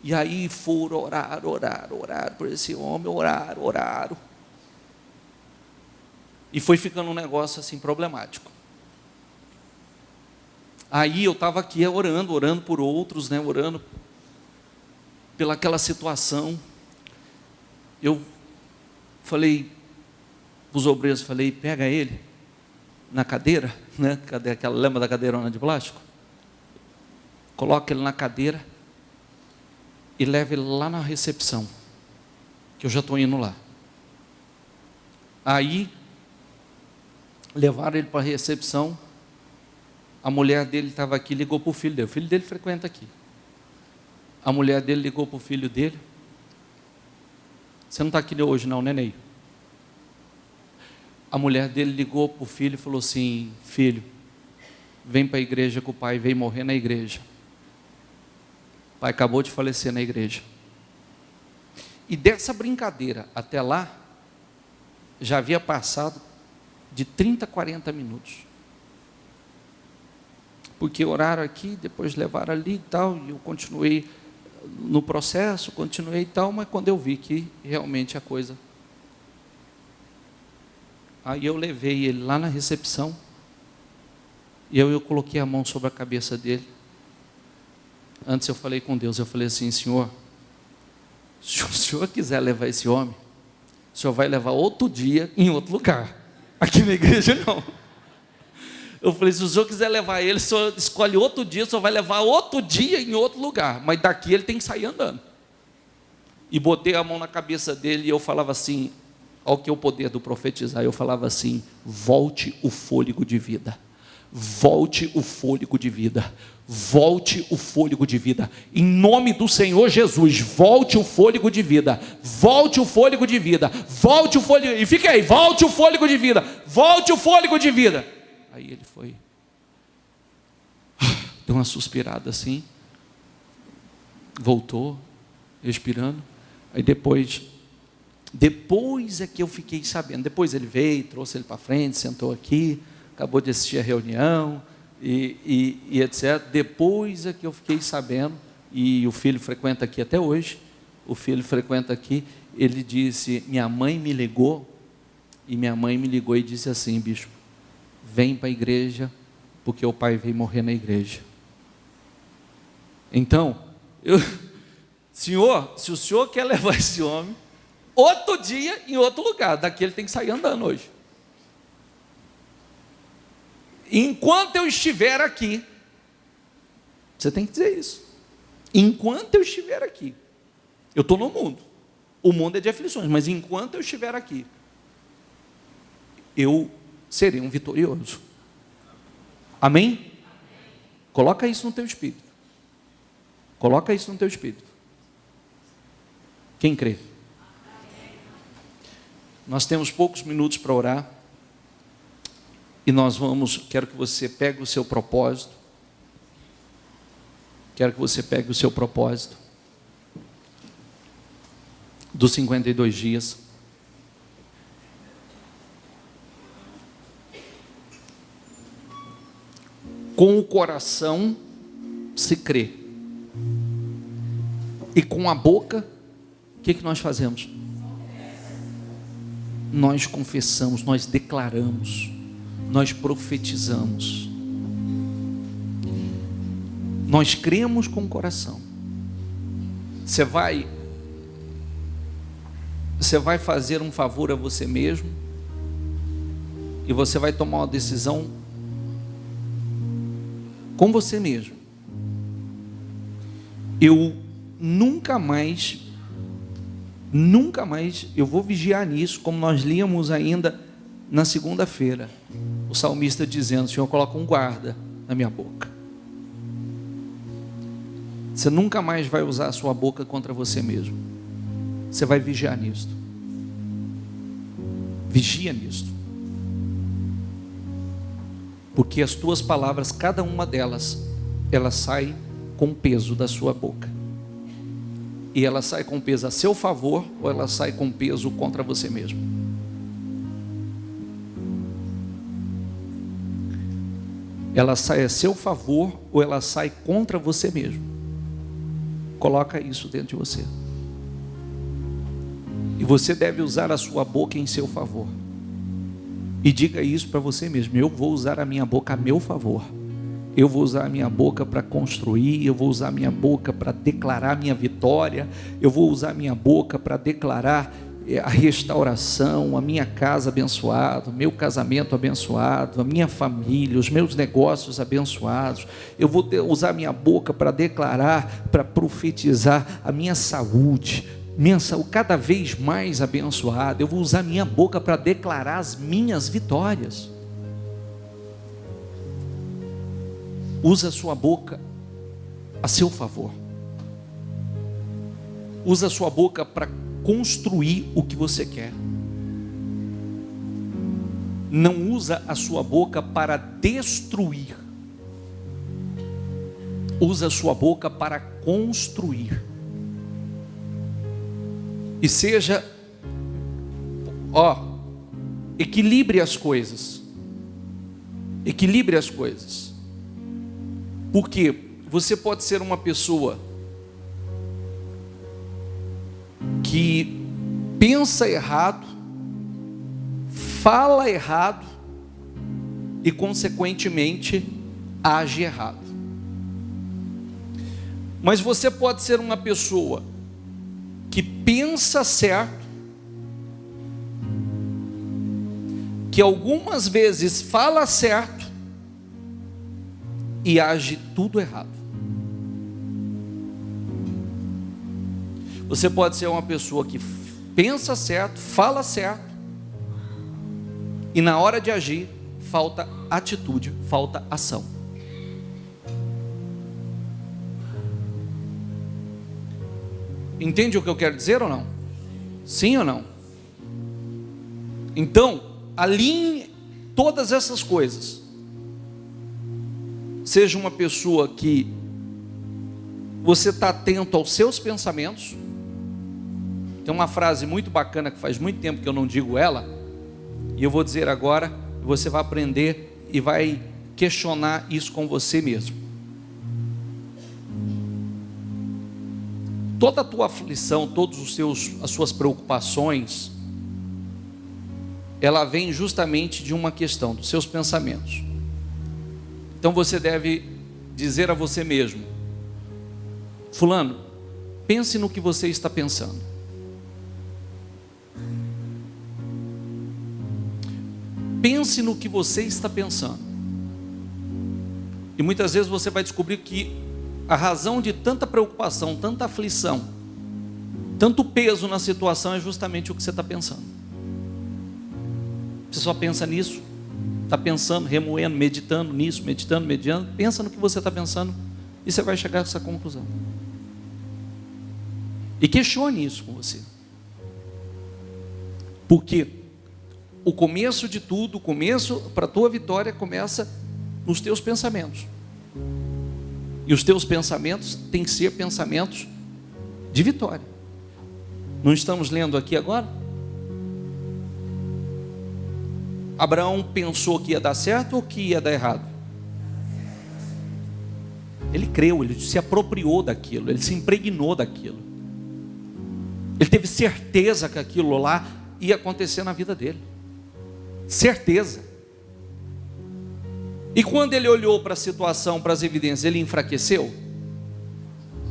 E aí foram orar por esse homem, oraram. E foi ficando um negócio assim problemático. Aí eu estava aqui orando por outros, né, orando pelaquela situação. Eu falei para os obreiros, pega ele na cadeira, né, lembra da cadeirona de plástico? Coloca ele na cadeira e leva ele lá na recepção, que eu já estou indo lá. Aí levaram ele para a recepção. A mulher dele estava aqui, ligou para o filho dele. O filho dele frequenta aqui. A mulher dele ligou para o filho dele. Você não está aqui hoje não, né, Ney? A mulher dele ligou para o filho e falou assim: filho, vem para a igreja que o pai veio morrer na igreja. O pai acabou de falecer na igreja. E dessa brincadeira até lá, já havia passado de 30, 40 minutos. Porque oraram aqui, depois levaram ali e tal, e eu continuei no processo, continuei e tal, mas quando eu vi que realmente a coisa... Aí eu levei ele lá na recepção, E eu coloquei a mão sobre a cabeça dele. Antes eu falei com Deus, eu falei assim: Senhor, se o Senhor quiser levar esse homem, o Senhor vai levar outro dia em outro lugar. Aqui na igreja não. Eu falei: se o Senhor quiser levar ele, o Senhor escolhe outro dia, o Senhor vai levar outro dia em outro lugar. Mas daqui ele tem que sair andando. E botei a mão na cabeça dele e eu falava assim, ao que é o poder do profetizar, eu falava assim: volte o fôlego de vida. Volte o fôlego de vida. Volte o fôlego de vida. Em nome do Senhor Jesus, volte o fôlego de vida. Volte o fôlego de vida. Volte o fôlego. E fica aí, volte o fôlego de vida. Volte o fôlego de vida. Aí ele foi, deu uma suspirada assim, voltou, respirando. Aí depois é que eu fiquei sabendo. Depois ele veio, trouxe ele para frente, sentou aqui, acabou de assistir a reunião e etc. Depois é que eu fiquei sabendo, e o filho frequenta aqui até hoje, o filho frequenta aqui, ele disse: minha mãe me ligou, e minha mãe me ligou e disse assim: bispo, vem para a igreja, porque o pai veio morrer na igreja. Então, Senhor, se o Senhor quer levar esse homem, outro dia em outro lugar, daqui ele tem que sair andando hoje. Enquanto eu estiver aqui, você tem que dizer isso. Enquanto eu estiver aqui, eu estou no mundo, o mundo é de aflições, mas enquanto eu estiver aqui, eu serei um vitorioso. Amém? Coloca isso no teu espírito. Coloca isso no teu espírito. Quem crê? Nós temos poucos minutos para orar. E nós vamos, quero que você pegue o seu propósito. Quero que você pegue o seu propósito dos 52 dias. Com o coração se crê. E com a boca, o que nós fazemos? Nós confessamos, nós declaramos, nós profetizamos. Nós cremos com o coração. Você vai fazer um favor a você mesmo, e você vai tomar uma decisão com você mesmo. Eu nunca mais, eu vou vigiar nisso, como nós líamos ainda na segunda-feira, o salmista dizendo: Senhor, coloca um guarda na minha boca. Você nunca mais vai usar a sua boca contra você mesmo. Você vai vigiar nisso. Vigia nisso. Porque as tuas palavras, cada uma delas, ela sai com peso da sua boca. E ela sai com peso a seu favor, ou ela sai com peso contra você mesmo. Ela sai a seu favor, ou ela sai contra você mesmo. Coloca isso dentro de você. E você deve usar a sua boca em seu favor. E diga isso para você mesmo: eu vou usar a minha boca a meu favor. Eu vou usar a minha boca para construir. Eu vou usar a minha boca para declarar a minha vitória. Eu vou usar a minha boca para declarar a restauração, a minha casa abençoada, o meu casamento abençoado, a minha família, os meus negócios abençoados. Eu vou usar a minha boca para declarar, para profetizar a minha saúde cada vez mais abençoada. Eu vou usar a minha boca para declarar as minhas vitórias. Usa a sua boca a seu favor. Usa a sua boca para construir o que você quer. Não usa a sua boca para destruir. Usa a sua boca para construir. E seja, equilibre as coisas. Equilibre as coisas. Porque você pode ser uma pessoa que pensa errado, fala errado e consequentemente age errado. Mas você pode ser uma pessoa que pensa certo, que algumas vezes fala certo e age tudo errado. Você pode ser uma pessoa que pensa certo, fala certo, e na hora de agir, falta atitude, falta ação. Entende o que eu quero dizer ou não? Sim ou não? Então, alinhe todas essas coisas. Seja uma pessoa que você está atento aos seus pensamentos. Tem uma frase muito bacana que faz muito tempo que eu não digo ela, e eu vou dizer agora, você vai aprender e vai questionar isso com você mesmo. Toda a tua aflição, todas as suas preocupações, ela vem justamente de uma questão, dos seus pensamentos. Então você deve dizer a você mesmo: fulano, pense no que você está pensando. Pense no que você está pensando. E muitas vezes você vai descobrir que a razão de tanta preocupação, tanta aflição, tanto peso na situação é justamente o que você está pensando. Você só pensa nisso, está pensando, remoendo, meditando nisso, meditando, pensa no que você está pensando e você vai chegar a essa conclusão. E questione isso com você. Porque o começo de tudo, o começo para a tua vitória começa nos teus pensamentos. E os teus pensamentos têm que ser pensamentos de vitória. Não estamos lendo aqui agora? Abraão pensou que ia dar certo ou que ia dar errado? Ele creu, ele se apropriou daquilo, ele se impregnou daquilo. Ele teve certeza que aquilo lá ia acontecer na vida dele. Certeza. E quando ele olhou para a situação, para as evidências, ele enfraqueceu?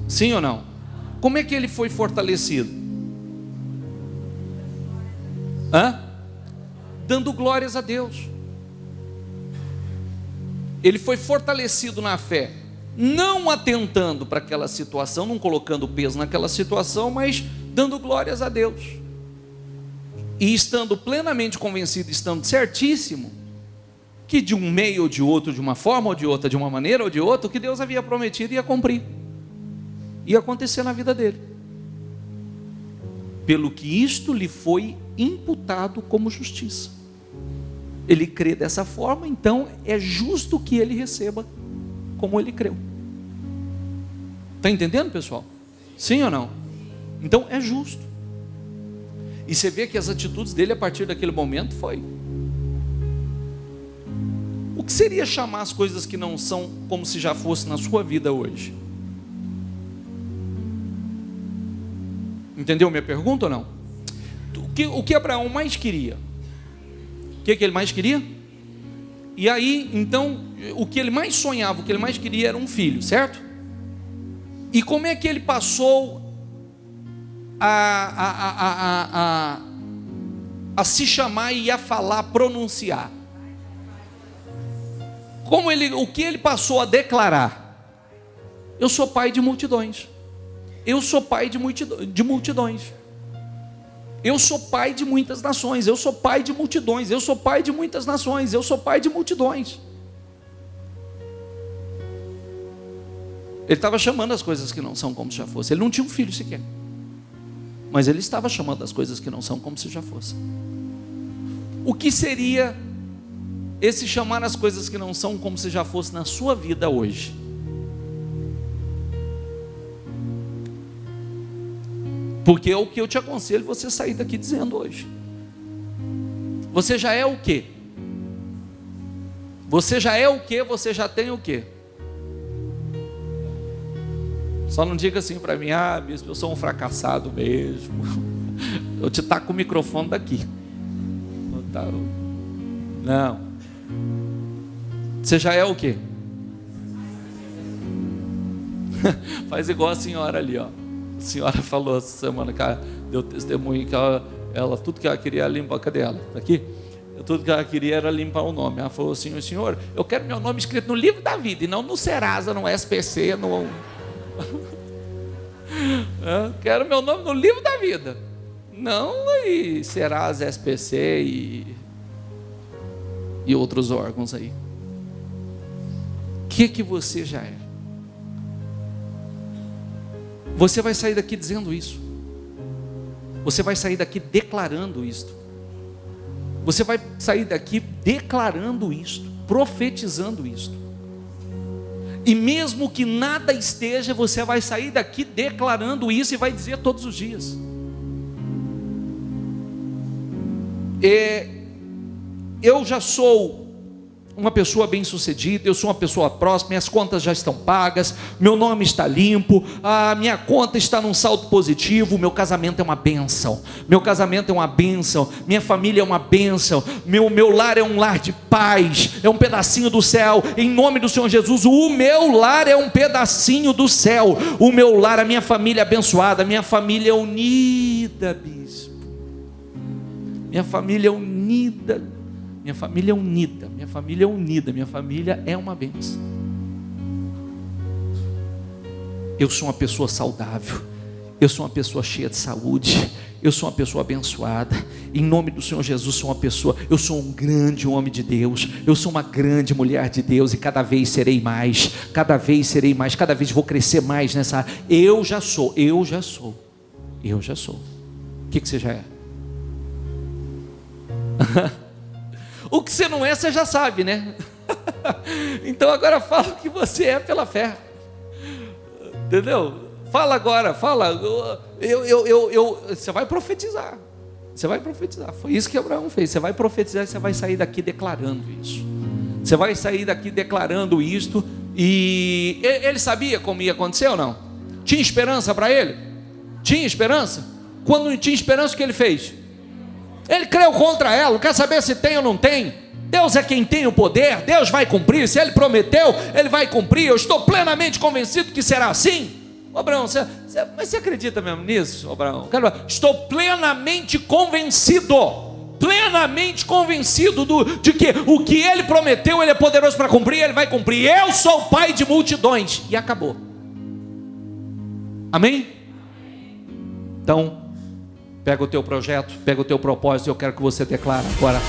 Sim ou não? Como é que ele foi fortalecido? Dando glórias a Deus. Ele foi fortalecido na fé, não atentando para aquela situação, não colocando peso naquela situação, mas dando glórias a Deus. E estando plenamente convencido, estando certíssimo, que de um meio ou de outro, de uma forma ou de outra, de uma maneira ou de outra, o que Deus havia prometido ia cumprir, ia acontecer na vida dele, pelo que isto lhe foi imputado como justiça. Ele crê dessa forma, então é justo que ele receba como ele creu. Está entendendo, pessoal? Sim ou não? Então é justo. E você vê que as atitudes dele a partir daquele momento foi: o que seria chamar as coisas que não são como se já fosse na sua vida hoje? Entendeu minha pergunta ou não? O que Abraão mais queria? O que ele mais queria? E aí, então, o que ele mais sonhava, o que ele mais queria era um filho, certo? E como é que ele passou a se chamar e a falar, a pronunciar? O que ele passou a declarar? Eu sou pai de multidões. Eu sou pai de multidões. Eu sou pai de muitas nações. Eu sou pai de multidões. Eu sou pai de muitas nações. Eu sou pai de multidões. Ele estava chamando as coisas que não são como se já fosse. Ele não tinha um filho sequer, mas ele estava chamando as coisas que não são como se já fosse. O que seria esse chamar as coisas que não são como se já fosse na sua vida hoje? Porque é o que eu te aconselho você sair daqui dizendo hoje. Você já é o quê? Você já é o quê? Você já tem o quê? Só não diga assim para mim: ah, bispo, eu sou um fracassado mesmo. Eu te taco o microfone daqui. Não. Você já é o quê? Faz igual a senhora ali, ó. A senhora falou essa semana, cara, deu testemunho que ela tudo que ela queria era limpar. Cadê ela? Tá aqui? Tudo que ela queria era limpar o nome. Ela falou assim: Senhor, eu quero meu nome escrito no livro da vida, e não no Serasa, no SPC, no... Eu quero meu nome no livro da vida, não em Serasa, SPC e outros órgãos aí. O que você já é? Você vai sair daqui dizendo isso. Você vai sair daqui declarando isto. Você vai sair daqui declarando isto, profetizando isto. E mesmo que nada esteja, você vai sair daqui declarando isso e vai dizer todos os dias. Eu já sou uma pessoa bem-sucedida, eu sou uma pessoa próspera, minhas contas já estão pagas, meu nome está limpo, a minha conta está num saldo positivo, meu casamento é uma bênção, minha família é uma bênção, meu lar é um lar de paz, é um pedacinho do céu, em nome do Senhor Jesus. O meu lar é um pedacinho do céu, o meu lar, a minha família é abençoada, a minha família é unida, bispo, minha família é unida, minha família é uma bênção. Eu sou uma pessoa saudável, eu sou uma pessoa cheia de saúde, eu sou uma pessoa abençoada, em nome do Senhor Jesus. Eu sou um grande homem de Deus, eu sou uma grande mulher de Deus, e cada vez serei mais, cada vez vou crescer mais nessa área. Eu já sou. O que você já é? O que você não é, você já sabe, né? Então agora fala o que você é pela fé, entendeu? Fala agora, você vai profetizar, foi isso que Abraão fez. Você vai profetizar e você vai sair daqui declarando isso, e ele sabia como ia acontecer ou não? Tinha esperança para ele? Tinha esperança? Quando não tinha esperança, o que ele fez? Ele creu contra ela, não quer saber se tem ou não tem. Deus é quem tem o poder, Deus vai cumprir, se Ele prometeu, Ele vai cumprir. Eu estou plenamente convencido que será assim. Abraão, mas você acredita mesmo nisso, Abraão? Estou plenamente convencido de que o que Ele prometeu, Ele é poderoso para cumprir, Ele vai cumprir. Eu sou o pai de multidões, e acabou. Amém? Então, pega o teu projeto, pega o teu propósito, eu quero que você declare agora.